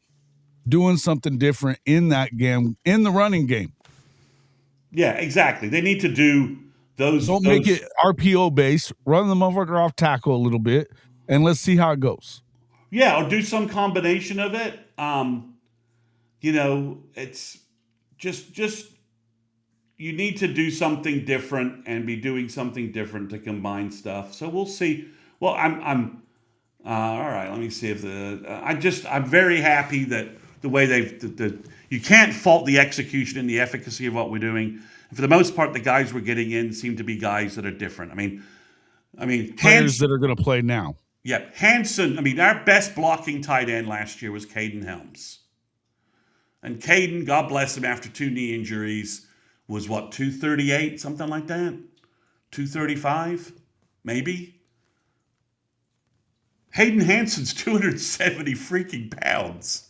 doing something different in that game, in the running game. Yeah, exactly. They need to do those. Don't make it RPO based. Run the motherfucker off tackle a little bit, and let's see how it goes. Yeah, or do some combination of it. It's just you need to do something different and be doing something different to combine stuff. So we'll see. Well, I'm all right. Let me see if I'm very happy that the way you can't fault the execution and the efficacy of what we're doing. And for the most part, the guys we're getting in seem to be guys that are different. I mean, players that are going to play now. Yeah, Hanson. Our best blocking tight end last year was Caden Helms. And Caden, God bless him, after 2 knee injuries, was 238, something like that? 235, maybe? Hayden Hanson's 270 freaking pounds.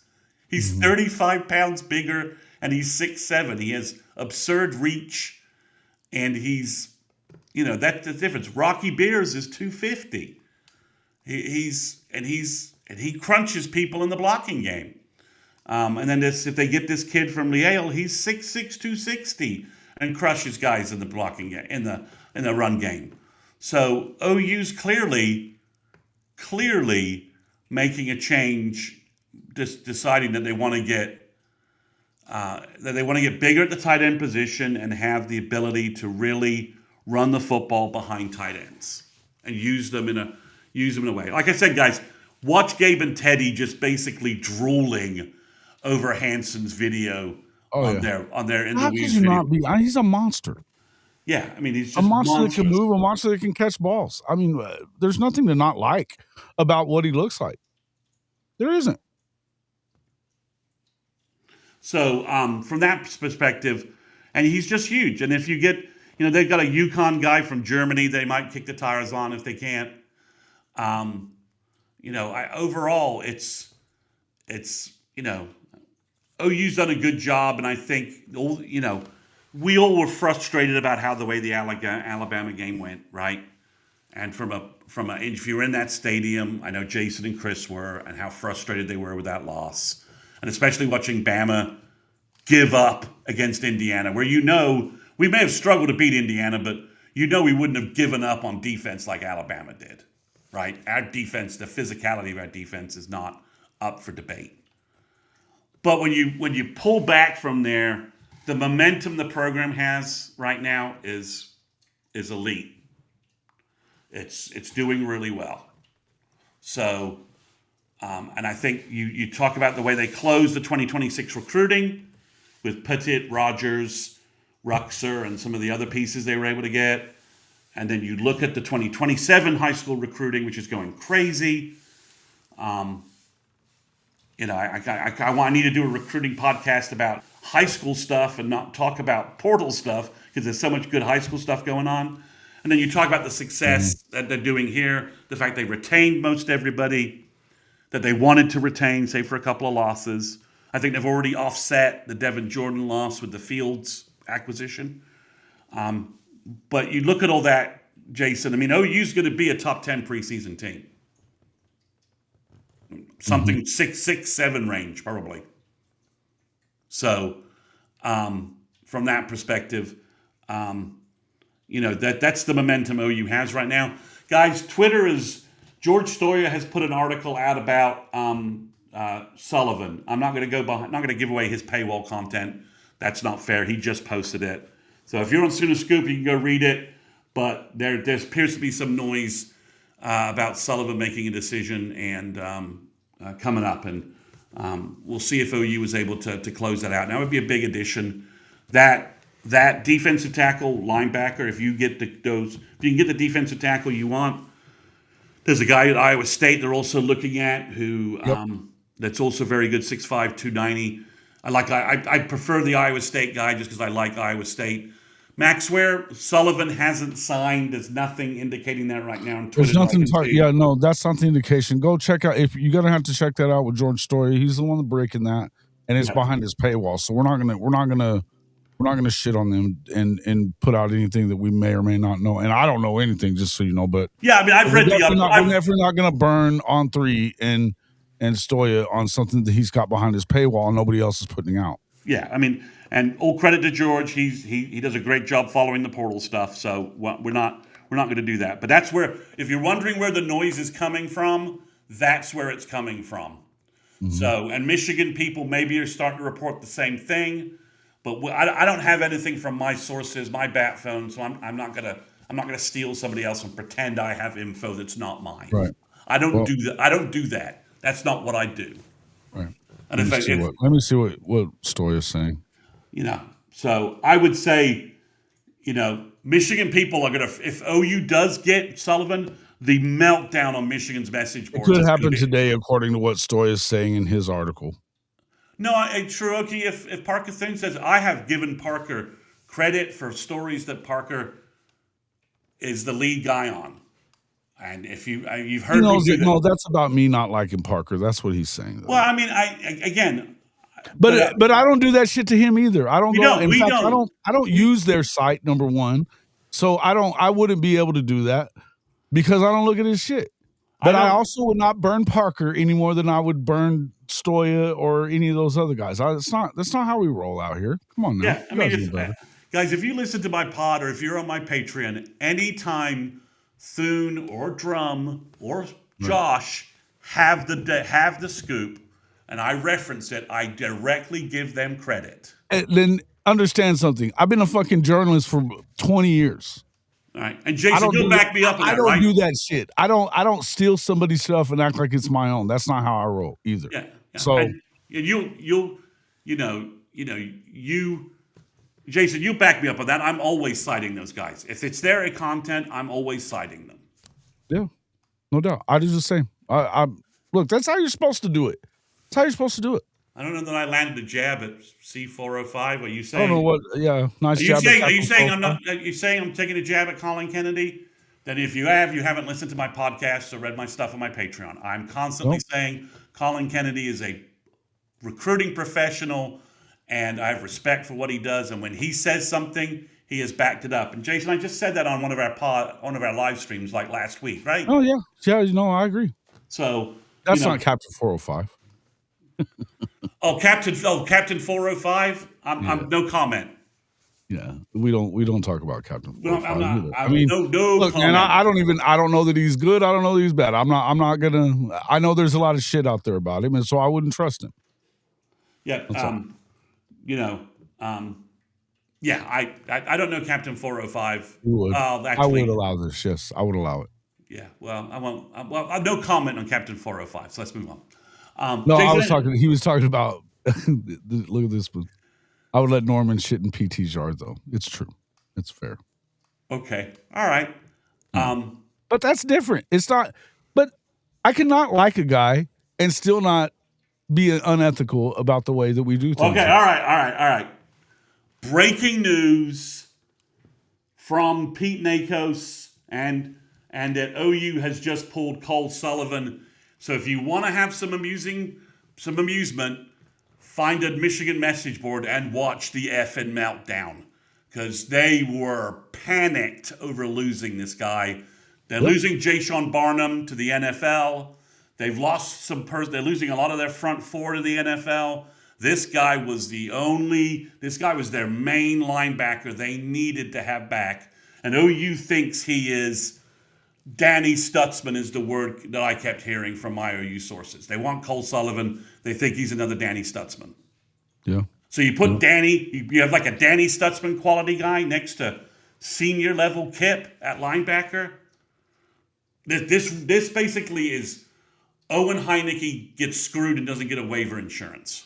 He's 35 pounds bigger, and he's 6'7". He has absurd reach, and he's, that's the difference. Rocky Beers is 250. He crunches people in the blocking game. And then if they get this kid from Yale, he's 6'6", 260, and crushes guys in the blocking game, in the run game. So OU's clearly making a change, deciding that they want to get bigger at the tight end position and have the ability to really run the football behind tight ends and use them in a way. Like I said, guys, watch Gabe and Teddy just basically drooling over Hanson's video on their How could you not be? He's a monster. Yeah, I mean, he's just a monster monstrous. that can move, a monster that can catch balls. I mean, there's nothing to not like about what he looks like. There isn't. So from that perspective, and he's just huge. And if you get, they've got a UConn guy from Germany they might kick the tires on if they can't. Overall, it's OU's done a good job, and I think we all were frustrated about the way the Alabama game went, right? And if you were in that stadium, I know Jason and Chris were, and how frustrated they were with that loss, and especially watching Bama give up against Indiana, where we may have struggled to beat Indiana, but we wouldn't have given up on defense like Alabama did, right? Our defense, the physicality of our defense, is not up for debate. But when you pull back from there, the momentum the program has right now is elite. It's doing really well. So, and I think you talk about the way they closed the 2026 recruiting with Petit, Rogers, Ruxer, and some of the other pieces they were able to get. And then you look at the 2027 high school recruiting, which is going crazy. I need to do a recruiting podcast about high school stuff and not talk about portal stuff because there's so much good high school stuff going on. And then you talk about the success that they're doing here, the fact they retained most everybody that they wanted to retain, save for a couple of losses. I think they've already offset the Devin Jordan loss with the Fields acquisition. But you look at all that, Jason, I mean, OU's going to be a top 10 preseason team. Something 6-7 range, probably. So, from that perspective, that's the momentum OU has right now. Guys, George Stoya has put an article out about Sullivan. I'm not going to give away his paywall content. That's not fair. He just posted it. So if you're on Sooner Scoop, you can go read it. But there appears to be some noise about Sullivan making a decision and coming up, and we'll see if OU is able to close that out. Now, it would be a big addition. That defensive tackle, linebacker, if you can get the defensive tackle you want. There's a guy at Iowa State they're also looking at who that's also very good, 6'5", 290. I prefer the Iowa State guy just because I like Iowa State. Maxware, Sullivan hasn't signed. There's nothing indicating that right now on Twitter. There's nothing. That's not the indication. Go check out. If you're gonna have to check that out with George Story, he's the one breaking that, and it's behind his paywall. So we're not gonna shit on them and put out anything that we may or may not know. And I don't know anything, just so you know. But yeah, I mean, I've read we're definitely not gonna burn on 3 and Stoya on something that he's got behind his paywall and nobody else is putting out. Yeah, I mean. And all credit to George, he does a great job following the portal stuff. So we're not going to do that. But that's where, if you're wondering where the noise is coming from, that's where it's coming from. Mm-hmm. So, and Michigan people maybe are starting to report the same thing, but I don't have anything from my sources, my bat phone. So I'm not gonna steal somebody else and pretend I have info that's not mine. Right. I don't do that. I don't do that. That's not what I do. Right. And let me see what Story is saying. So I would say, Michigan people are going to, if OU does get Sullivan, the meltdown on Michigan's message board. It could happen today, according to what Story is saying in his article. No, Cherokee, if Parker Thune says, I have given Parker credit for stories that Parker is the lead guy on. And if you've heard me say no, that's about me not liking Parker. That's what he's saying. Though. Well, I mean, But I don't do that shit to him either. I don't go. In fact, don't. I don't use their site, number one. So I wouldn't be able to do that because I don't look at his shit. But I also would not burn Parker any more than I would burn Stoya or any of those other guys. That's not how we roll out here. Come on now. Yeah, I mean, guys, if you listen to my pod or if you're on my Patreon, anytime Thune or Drum or Josh have the scoop, and I reference it, I directly give them credit. And then understand something. I've been a fucking journalist for 20 years. All right, and Jason, you'll back me up on that, right? I don't do that shit. I don't steal somebody's stuff and act like it's my own. That's not how I roll either. Yeah. So and Jason, you back me up on that. I'm always citing those guys. If it's their content, I'm always citing them. Yeah, no doubt. I do the same. I look. That's how you're supposed to do it. That's how you're supposed to do it. I don't know that I landed a jab at C405. Are you saying? I don't know what. Yeah, nice jab. Are you saying I'm not? Are you saying I'm taking a jab at Colin Kennedy? Then if you haven't listened to my podcast or read my stuff on my Patreon. I'm constantly saying Colin Kennedy is a recruiting professional, and I have respect for what he does. And when he says something, he has backed it up. And Jason, I just said that on one of our live streams like last week, right? Oh yeah, I agree. So that's not Captain 405. Captain 405. I'm no comment. Yeah, we don't talk about Captain 405 either. I mean, no look, comment. And I don't know that he's good. I don't know that he's bad. I'm not gonna. I know there's a lot of shit out there about him, and so I wouldn't trust him. Yeah, yeah. I don't know Captain 405. You would. I would allow this. Yes, I would allow it. Yeah. Well, I won't. Well, no comment on Captain 405. So let's move on. No, Jason, he was talking about. Look at this one. I would let Norman shit in PT's yard, though. It's true. It's fair. Okay. All right. But that's different. It's not. But I cannot like a guy and still not be unethical about the way that we do things. Okay. All right. Breaking news from Pete Nakos and that OU has just pulled Cole Sullivan. So if you want to have some amusement, find a Michigan message board and watch the effing meltdown, because they were panicked over losing this guy. They're losing Jayshon Barnum to the NFL. They've lost they're losing a lot of their front four to the NFL. This guy was their main linebacker they needed to have back. And OU thinks he is Danny Stutzman is the word that I kept hearing from my OU sources. They want Cole Sullivan. They think he's another Danny Stutzman. Yeah. So you put Danny, you have like a Danny Stutzman quality guy next to senior level Kip at linebacker. This basically is Owen Heineke gets screwed and doesn't get a waiver insurance.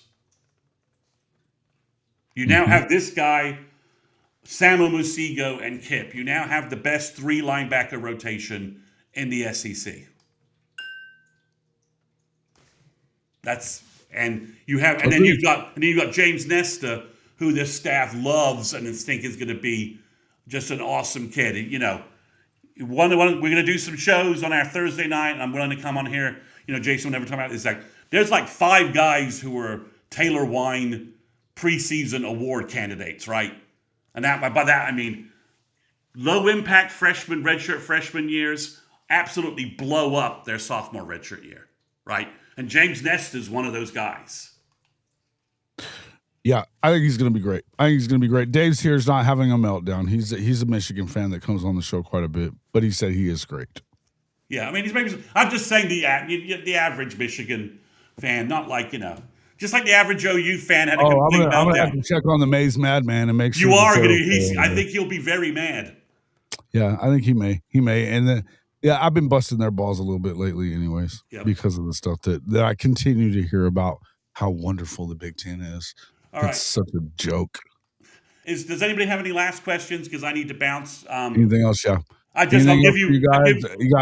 You now have this guy, Sam Omusigo and Kip. You now have the best three linebacker rotation in the SEC. And then you've got James Nesta, who this staff loves and think is going to be just an awesome kid. You know, we're going to do some shows on our Thursday night, and I'm willing to come on here. You know, Jason will never talk about it. It's like there's like 5 guys who were Taylor Wine preseason award candidates, right? And by that I mean low impact redshirt freshman years absolutely blow up their sophomore redshirt year, right? And James Nesta is one of those guys. Yeah, I think he's going to be great. Dave's here is not having a meltdown. He's a Michigan fan that comes on the show quite a bit, but he said he is great. Yeah, I mean, I'm just saying the average Michigan fan, not like, just like the average OU fan had a complete meltdown. I'm going to have to check on the Maze Madman and make sure. You are going to. I think he'll be very mad. Yeah, I think he may. And then, I've been busting their balls a little bit lately anyways, because of the stuff that I continue to hear about how wonderful the Big Ten is. All right. It's such a joke. Does anybody have any last questions? Because I need to bounce. Anything else? Yeah. I'll give you guys.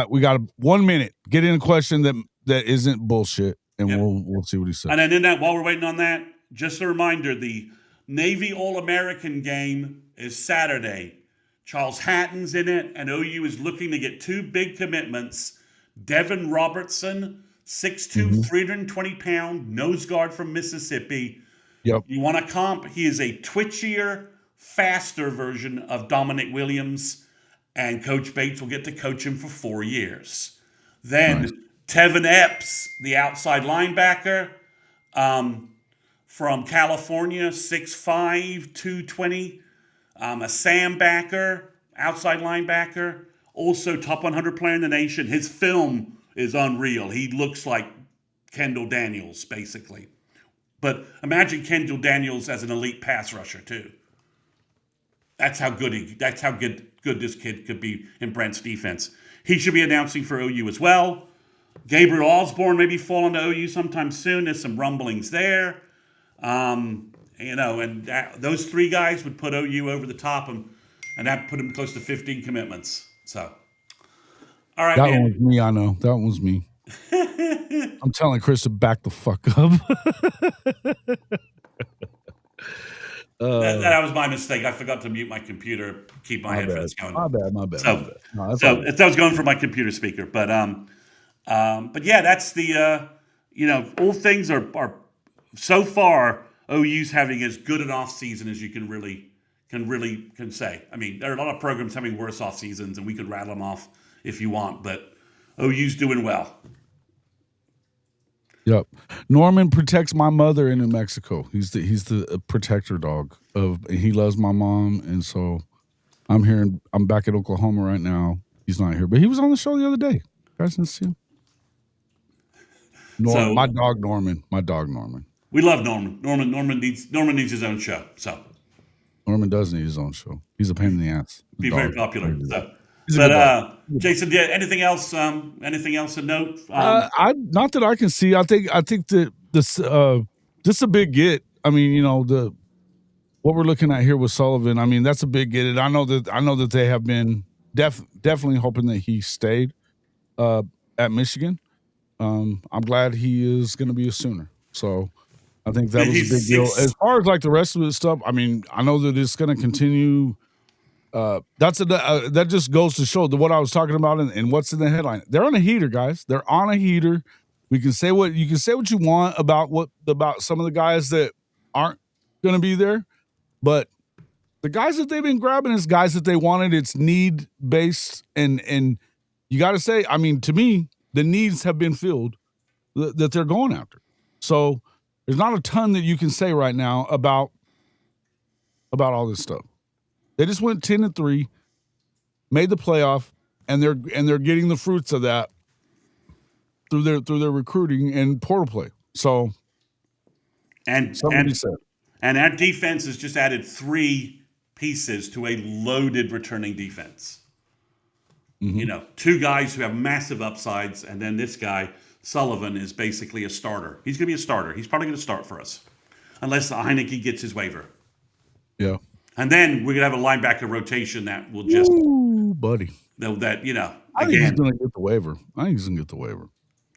We got 1 minute. Get in a question that isn't bullshit, and we'll see what he says. And then while we're waiting on that, just a reminder: the Navy All-American game is Saturday. Charles Hatton's in it, and OU is looking to get 2 big commitments. Devin Robertson, 6'2", 320-pound nose guard from Mississippi. Yep. You want a comp? He is a twitchier, faster version of Dominic Williams, and Coach Bates will get to coach him for 4 years. Then Nice. Tevin Epps, the outside linebacker from California, 6'5", 220. A Sam Backer, outside linebacker, also top 100 player in the nation. His film is unreal. He looks like Kendall Daniels, basically. But imagine Kendall Daniels as an elite pass rusher too. That's how good good this kid could be in Brent's defense. He should be announcing for OU as well. Gabriel Osborne maybe fall into OU sometime soon. There's some rumblings there. And those three guys would put OU over the top, and that put them close to 15 commitments. So, all right, That man. one was me. I know that one was me. I'm telling Chris to back the fuck up. That was my mistake. I forgot to mute my computer, keep my headphones going. My bad. So that was going for my computer speaker. But yeah, that's the all things are so far OU's having as good an off season as you can say. I mean, there are a lot of programs having worse off seasons, and we could rattle them off if you want, but OU's doing well. Yep. Norman protects my mother in New Mexico. He's the protector dog he loves my mom, and so I'm back in Oklahoma right now. He's not here, but he was on the show the other day. You guys didn't see him. My dog Norman. We love Norman. Norman needs his own show. So Norman does need his own show. He's a pain in the ass. Be very popular. Jason, anything else? Anything else to note? Not that I can see. I think that this is a big get. I mean, what we're looking at here with Sullivan. I mean, that's a big get. And I know that they have been definitely hoping that he stayed at Michigan. I'm glad he is going to be a Sooner. So I think that was a big deal. As far as like the rest of the stuff, I mean, I know that it's going to continue. That just goes to show what I was talking about and what's in the headline. They're on a heater, guys. They're on a heater. We can say what you want about some of the guys that aren't going to be there, but the guys that they've been grabbing is guys that they wanted. It's need based, and you got to say, I mean, to me, the needs have been filled that they're going after. So there's not a ton that you can say right now about all this stuff. They just went 10-3, made the playoff, and they're getting the fruits of that through their recruiting and portal play. So, and our defense has just added 3 pieces to a loaded returning defense. Mm-hmm. 2 guys who have massive upsides, and then this guy Sullivan is basically a starter. He's going to be a starter. He's probably going to start for us, unless Heineke gets his waiver. Yeah. And then we're going to have a linebacker rotation that will just... Ooh, buddy. I think he's going to get the waiver.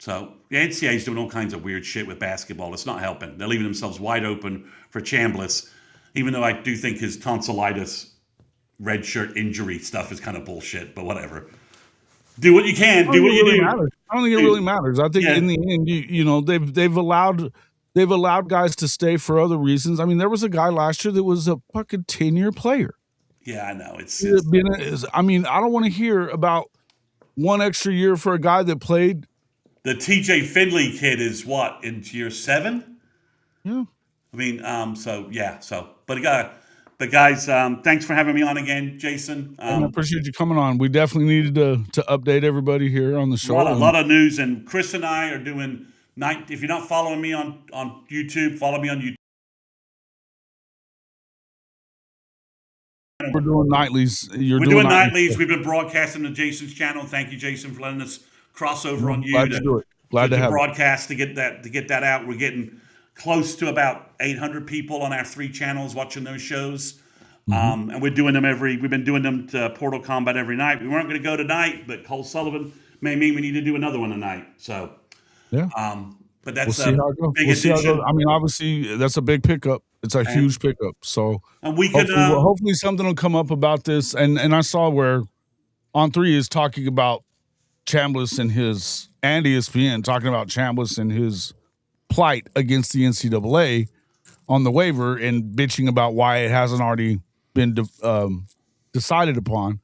So the NCAA is doing all kinds of weird shit with basketball. It's not helping. They're leaving themselves wide open for Chambliss, even though I do think his tonsillitis red shirt injury stuff is kind of bullshit, but whatever. Do what you can. Do what you do. I don't think it really matters. I think in the end, they've allowed guys to stay for other reasons. I mean, there was a guy last year that was a fucking 10-year player. Yeah, I know. I mean, I don't want to hear about one extra year for a guy that played. The TJ Finley kid is what, in year 7? Yeah. I mean, but guys, thanks for having me on again, Jason. I appreciate you coming on. We definitely needed to update everybody here on the show. A lot of news, and Chris and I are doing night. If you're not following me on YouTube, follow me on YouTube. We're doing nightlies. We're doing nightlies. We've been broadcasting on Jason's channel. Thank you, Jason, for letting us cross over on you. Glad to do it. Glad to have broadcast to get that out. We're getting close to about 800 people on our 3 channels watching those shows. Mm-hmm. And we've been doing them to Portal Combat every night. We weren't going to go tonight, but Cole Sullivan may mean we need to do another one tonight. So, yeah. But that's big addition. I mean, obviously, that's a big pickup. It's a huge pickup. So, and we could hopefully something will come up about this. And I saw where On 3 is talking about Chambliss and ESPN talking about Chambliss and his plight against the NCAA on the waiver and bitching about why it hasn't already been decided upon.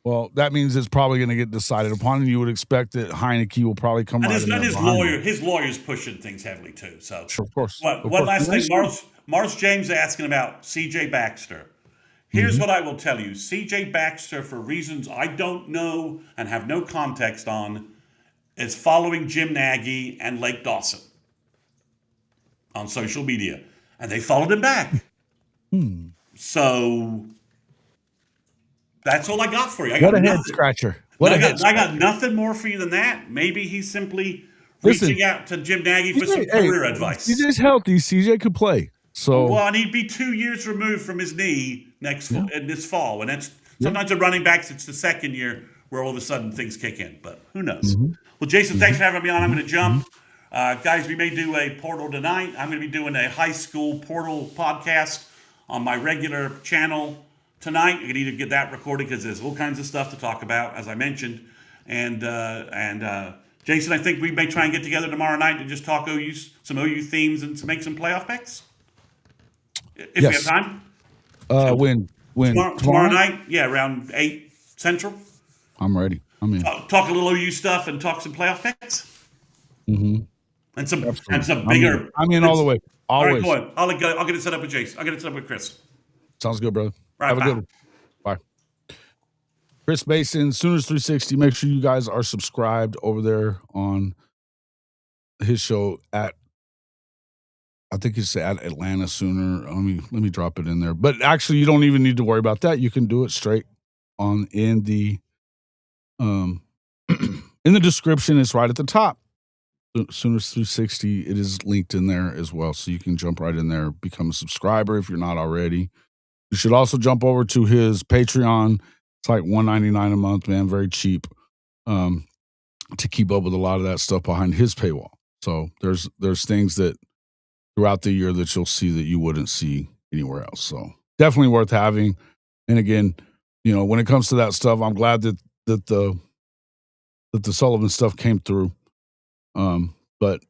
Well, that means it's probably going to get decided upon, and you would expect that Heineke will probably come And right his, in there and his behind lawyer, him. his lawyer's pushing things heavily too. So, Sure, of course. what? Of One course. last And they thing, should. Mars James asking about C.J. Baxter. Here's what I will tell you: C.J. Baxter, for reasons I don't know and have no context on, is following Jim Nagy and Lake Dawson on social media, and they followed him back. So that's all I got for you. I got What a head nothing. scratcher. What a head I got scratcher. nothing more for you than that. Maybe he's simply Listen, reaching out to Jim Nagy for some CJ, hey, career advice. CJ's healthy. CJ could play. So Well, and he'd be 2 years removed from his knee this fall. And that's sometimes a running backs, it's the second year where all of a sudden things kick in. But who knows? Well, Jason, thanks for having me on. I'm going to jump. Guys, we may do a portal tonight. I'm going to be doing a high school portal podcast on my regular channel tonight. You can either get that recorded because there's all kinds of stuff to talk about, as I mentioned. And Jason, I think we may try and get together tomorrow night to just talk some OU themes and to make some playoff picks. If we have time. When Tomorrow night? Yeah, around 8 Central. I'm ready. I'm in. Talk a little OU stuff and talk some playoff picks. And some Absolutely. bigger. I'm in all the way. All right, Always. go ahead. I'll get it set up with Jason. I'll get it set up with Chris. Sounds good, brother. Right, Have a bye. good one. Bye. Chris Mason, Sooners 360. Make sure you guys are subscribed over there on his show at, I think it's at Atlantasooner. Let me drop it in there. But actually, you don't even need to worry about that. You can do it straight on in the in the description. It's right at the top. Sooners 360. It is linked in there as well, so you can jump right in there, become a subscriber if you're not already. You should also jump over to his Patreon. It's like $1.99 a month, man. Very cheap to keep up with a lot of that stuff behind his paywall. So there's things that throughout the year that you'll see that you wouldn't see anywhere else. So definitely worth having. And again, when it comes to that stuff, I'm glad that the Sullivan stuff came through. But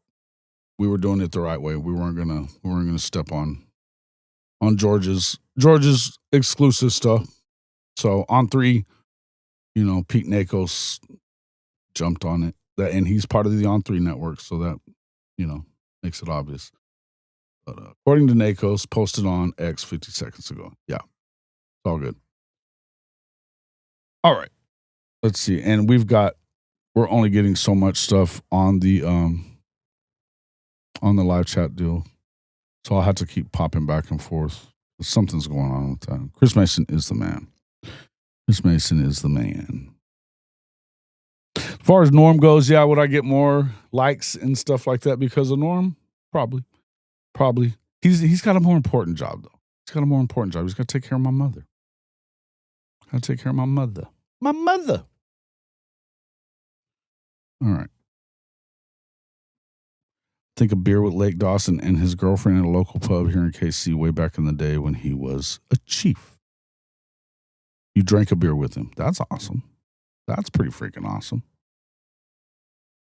we were doing it the right way. We weren't gonna step on George's exclusive stuff. So on 3, Pete Nakos jumped on it. And he's part of the On 3 network, so that makes it obvious. But according to Nakos, posted on X 50 seconds ago. Yeah, it's all good. All right, let's see. And we're only getting so much stuff on the live chat deal, so I'll have to keep popping back and forth. Something's going on with that. Chris Mason is the man. Chris Mason is the man. As far as Norm goes, yeah, would I get more likes and stuff like that because of Norm? Probably. He's got a more important job though. He's got a more important job. He's got to take care of my mother. My mother. All right. Think a beer with Lake Dawson and his girlfriend at a local pub here in KC way back in the day when he was a chief. You drank a beer with him. That's awesome. That's pretty freaking awesome.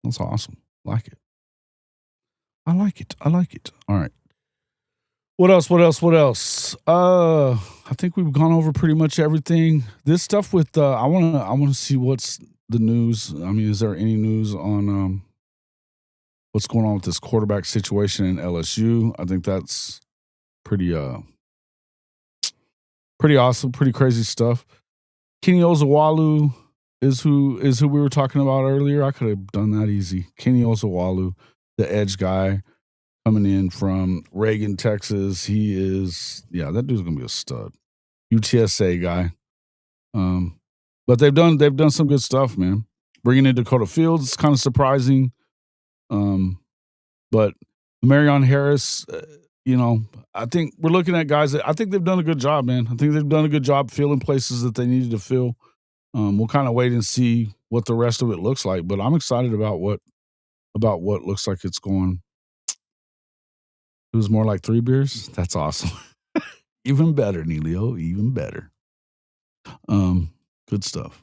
That's awesome. I like it. All right. What else? I think we've gone over pretty much everything. This stuff with I want to see what's the news. I mean, is there any news on what's going on with this quarterback situation in LSU? I think that's pretty awesome, pretty crazy stuff. Kenny Ozawalu is who we were talking about earlier. I could have done that easy. Kenny Ozawalu, the edge guy coming in from Reagan, Texas. He is, that dude's gonna be a stud. UTSA guy. But they've done some good stuff, man. Bringing in Dakota Fields is kind of surprising. But Marion Harris, I think we're looking at guys that I think they've done a good job, man. I think they've done a good job filling places that they needed to fill. We'll kind of wait and see what the rest of it looks like, but I'm excited about what looks like it's going. It was more like 3 beers. That's awesome. Even better, Neilio. Even better. Good stuff.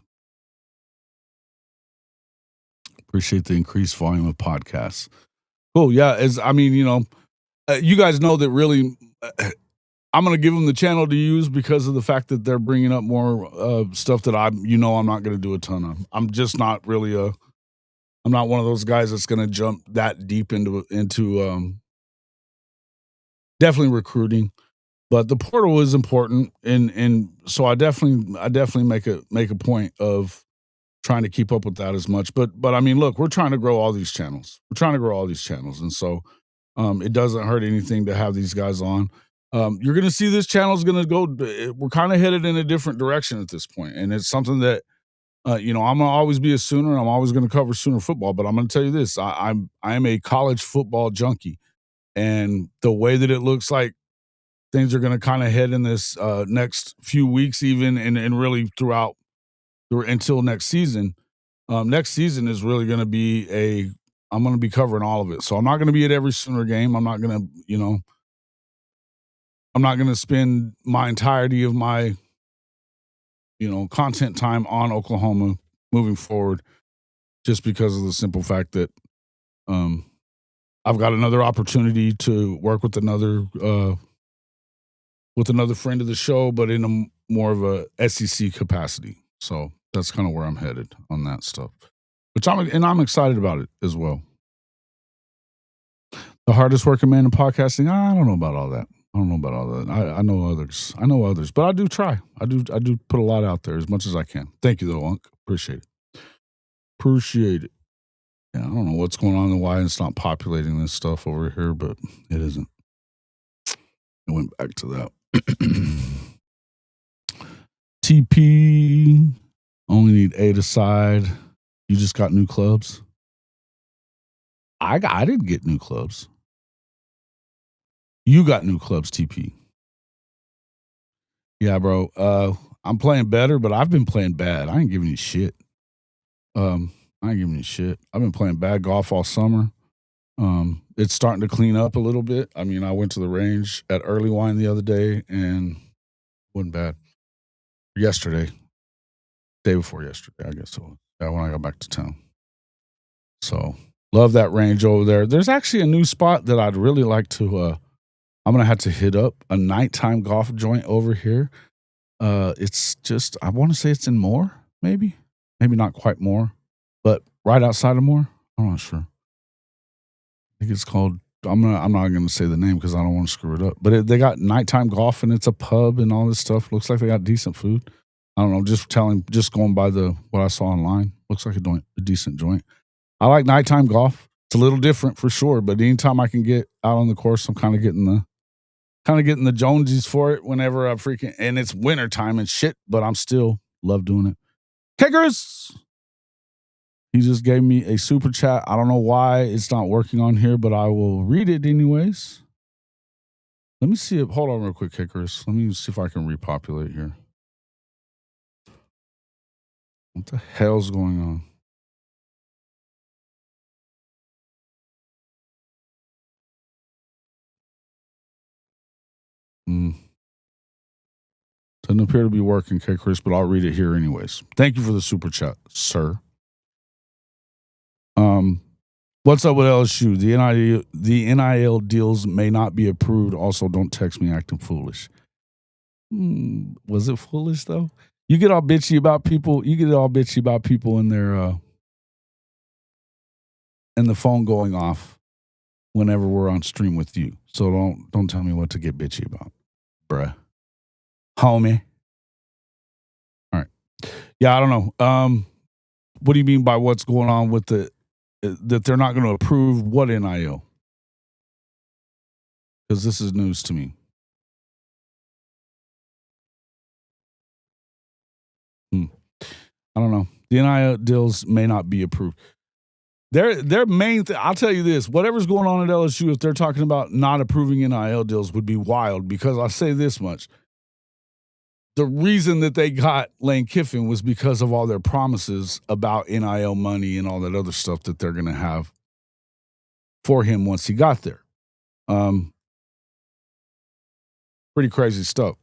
Appreciate the increased volume of podcasts. Cool. Yeah. You guys know that really I'm going to give them the channel to use because of the fact that they're bringing up more stuff that I'm not going to do a ton of. I'm just not really I'm not one of those guys that's going to jump that deep into definitely recruiting, but the portal is important, and so I definitely make a point of trying to keep up with that as much. But I mean, look, we're trying to grow all these channels. And so it doesn't hurt anything to have these guys on. You're going to see this channel is going to go. We're kind of headed in a different direction at this point, and it's something that I'm going to always be a Sooner. I'm always going to cover Sooner football. But I'm going to tell you this: I am a college football junkie, and the way that it looks like things are going to kind of head in this next few weeks, even and really throughout until next season. Next season is really going to be I'm going to be covering all of it. So I'm not going to be at every Sooner game. I'm not going to spend my entirety of my, content time on Oklahoma moving forward, just because of the simple fact that I've got another opportunity to work with another friend of the show, but in a more of a SEC capacity. So that's kind of where I'm headed on that stuff, which I'm excited about it as well. The hardest working man in podcasting. I don't know about all that. I know others, but I do try. I do put a lot out there as much as I can. Thank you though, Unc. Appreciate it. Yeah, I don't know what's going on and why it's not populating this stuff over here, but it isn't. I went back to that. TP, only need 8 aside. You just got new clubs? I didn't get new clubs. You got new clubs, TP. Yeah, bro. I'm playing better, but I've been playing bad. I ain't giving you shit. I've been playing bad golf all summer. It's starting to clean up a little bit. I mean, I went to the range at Early Wine the other day and wasn't bad. Day before yesterday, I guess so. Yeah, when I got back to town. So love that range over there. There's actually a new spot that I'd really like to. I'm gonna have to hit up a nighttime golf joint over here. It's just I want to say it's in Moore, maybe not quite Moore, but right outside of Moore. I'm not sure. I think it's called. I'm not gonna say the name because I don't want to screw it up. But they got nighttime golf and it's a pub and all this stuff. Looks like they got decent food. I don't know. Just going by what I saw online. Looks like a decent joint. I like nighttime golf. It's a little different for sure, but anytime I can get out on the course, I'm kind of getting the Jonesies for it whenever I and it's wintertime and shit, but I'm still love doing it. Kickers! He just gave me a super chat. I don't know why it's not working on here, but I will read it anyways. Let me see it. Hold on real quick, Kickers. Let me see if I can repopulate here. What the hell's going on? Doesn't appear to be working, Kickers, but I'll read it here anyways. Thank you for the super chat, sir. What's up with LSU? The NIL deals may not be approved. Also, don't text me acting foolish. Was it foolish though? You get all bitchy about people. In their and the phone going off whenever we're on stream with you. So don't tell me what to get bitchy about, bruh, homie. All right. Yeah, I don't know. What do you mean by what's going on with that they're not going to approve what NIL? Because this is news to me. I don't know. The NIL deals may not be approved. Their main thing, I'll tell you this, whatever's going on at LSU, if they're talking about not approving NIL deals, would be wild, because I'll say this much. The reason that they got Lane Kiffin was because of all their promises about NIL money and all that other stuff that they're going to have for him once he got there. Pretty crazy stuff.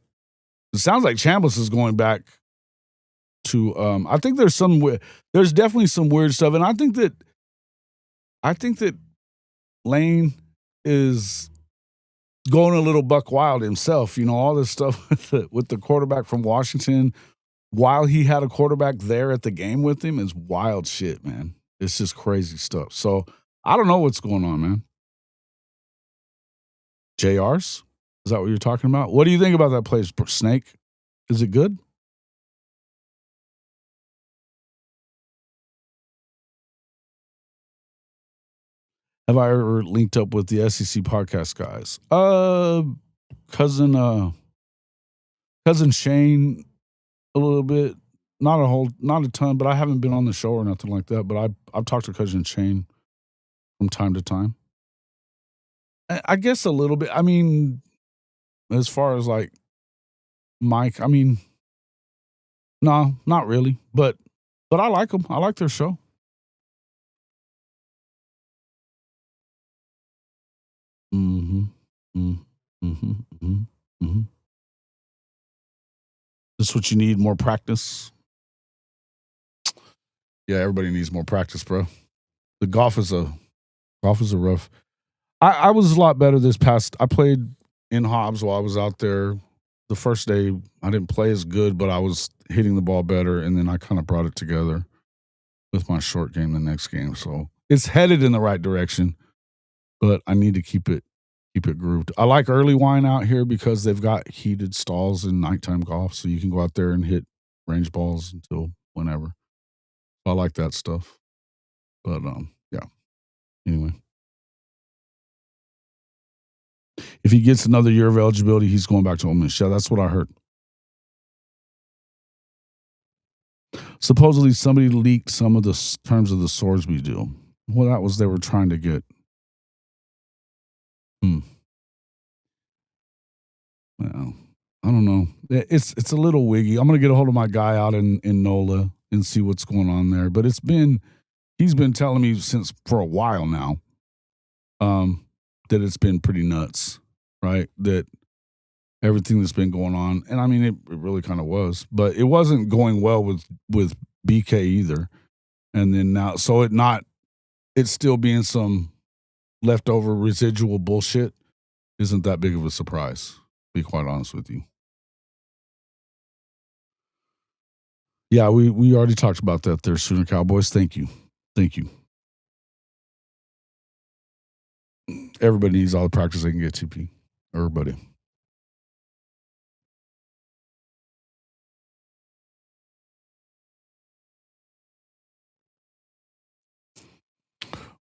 It sounds like Chambliss is going back to, I think there's definitely some weird stuff. And I think that Lane is going a little buck wild himself. All this stuff with the quarterback from Washington while he had a quarterback there at the game with him is wild shit, man. It's just crazy stuff. So I don't know what's going on, man. JRs? Is that what you're talking about? What do you think about that place, Snake? Is it good? Have I ever linked up with the SEC podcast guys? Cousin cousin Shane a little bit. Not a ton, but I haven't been on the show or nothing like that. But I've talked to cousin Shane from time to time. I guess a little bit. I mean, as far as like Mike, I mean, no, not really. But I like them. I like their show. Mm-hmm. Mm-hmm. Mm-hmm. Mm-hmm. This is what you need, more practice. Yeah, everybody needs more practice, bro. The golf is a rough. I was a lot better this past. I played in Hobbs while I was out there. The first day I didn't play as good, but I was hitting the ball better, and then I kind of brought it together with my short game the next game. So it's headed in the right direction, but I need to keep it grooved. I like early wine out here because they've got heated stalls in nighttime golf, so you can go out there and hit range balls until whenever. I like that stuff. But yeah. Anyway. If he gets another year of eligibility, he's going back to Ole Miss. Yeah, that's what I heard. Supposedly somebody leaked some of the terms of the Sorsby deal. Well, that was they were trying to get. Well, I don't know. It's a little wiggy. I'm gonna get a hold of my guy out in NOLA and see what's going on there. But he's been telling me since for a while now, that it's been pretty nuts, right? That everything that's been going on, and I mean it really kind of was, but it wasn't going well with BK either. And then now, so it's still being some leftover residual bullshit isn't that big of a surprise, to be quite honest with you. Yeah, we already talked about that there, Sooner Cowboys. Thank you. Everybody needs all the practice they can get, TP. Everybody.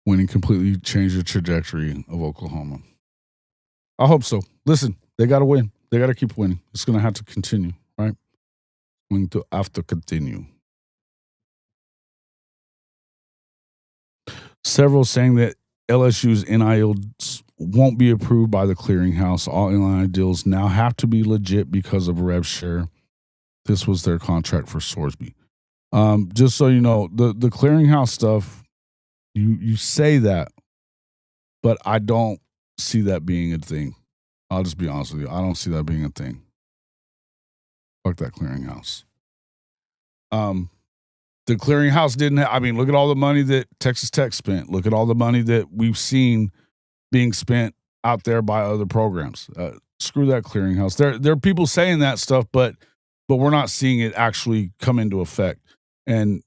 Winning completely changed the trajectory of Oklahoma. I hope so. Listen, they got to win. They got to keep winning. It's going to have to continue, right? Going to have to continue. Several saying that LSU's NIL won't be approved by the clearinghouse. All NIL deals now have to be legit because of rev share. This was their contract for Sorsby. Just so you know, the clearinghouse stuff, you say that, but I don't see that being a thing. I'll just be honest with you. I don't see that being a thing. Fuck that clearinghouse. The clearinghouse didn't have, I mean, look at all the money that Texas Tech spent. Look at all the money that we've seen being spent out there by other programs. Screw that clearinghouse. There are people saying that stuff, but we're not seeing it actually come into effect. And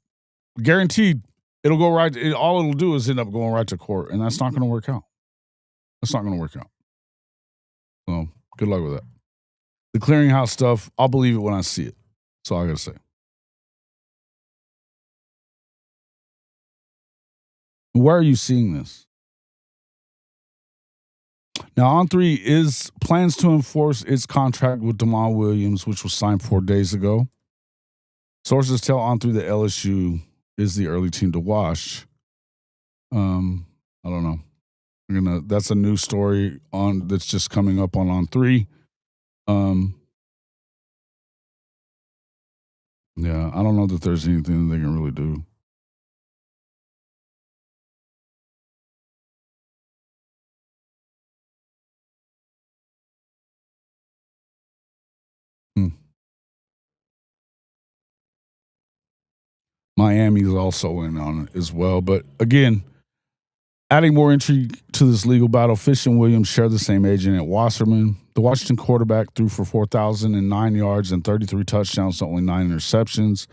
guaranteed, it'll go right. All it'll do is end up going right to court, and that's not going to work out. So, good luck with that. The clearinghouse stuff, I'll believe it when I see it. That's all I got to say. Where are you seeing this? Now, On3 plans to enforce its contract with Jamal Williams, which was signed 4 days ago. Sources tell On3 that LSU is the early team to watch. I don't know. That's a new story that's just coming up on On3. Yeah, I don't know that there's anything that they can really do. Miami's also in on it as well. But again, Adding more intrigue to this legal battle, Fish and Williams share the same agent at Wasserman. The Washington quarterback threw for 4,009 yards and 33 touchdowns to only 9 interceptions,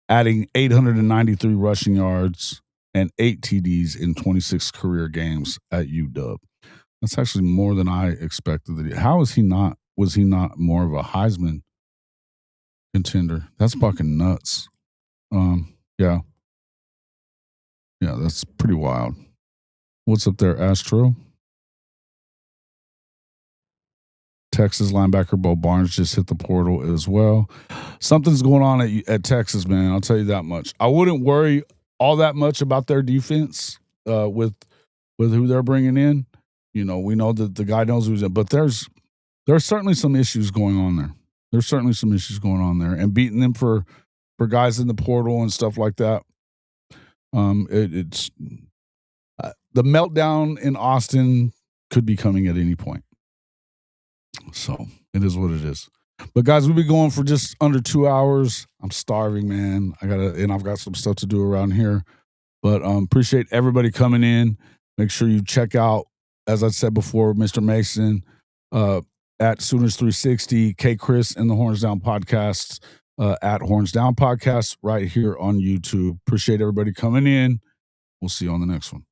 adding 893 rushing yards and 8 TDs in 26 career games at UW. That's actually more than I expected. How is he not? Was he not more of a Heisman contender? That's fucking nuts. Yeah, that's pretty wild. What's up there, Astro? Texas linebacker Bo Barnes just hit the portal as well. Something's going on at Texas, man. I'll tell you that much. I wouldn't worry all that much about their defense with who they're bringing in. We know that the guy knows who's in, but there's certainly some issues going on there. And beating them for guys in the portal and stuff like that. It's the meltdown in Austin could be coming at any point. So it is what it is. But guys, we've been going for just under 2 hours. I'm starving, man. I've got some stuff to do around here. But appreciate everybody coming in. Make sure you check out, as I said before, Mr. Mason at Sooners 360, K Chris and the Horns Down podcast at Horns Down Podcast right here on YouTube. Appreciate everybody coming in. We'll see you on the next one.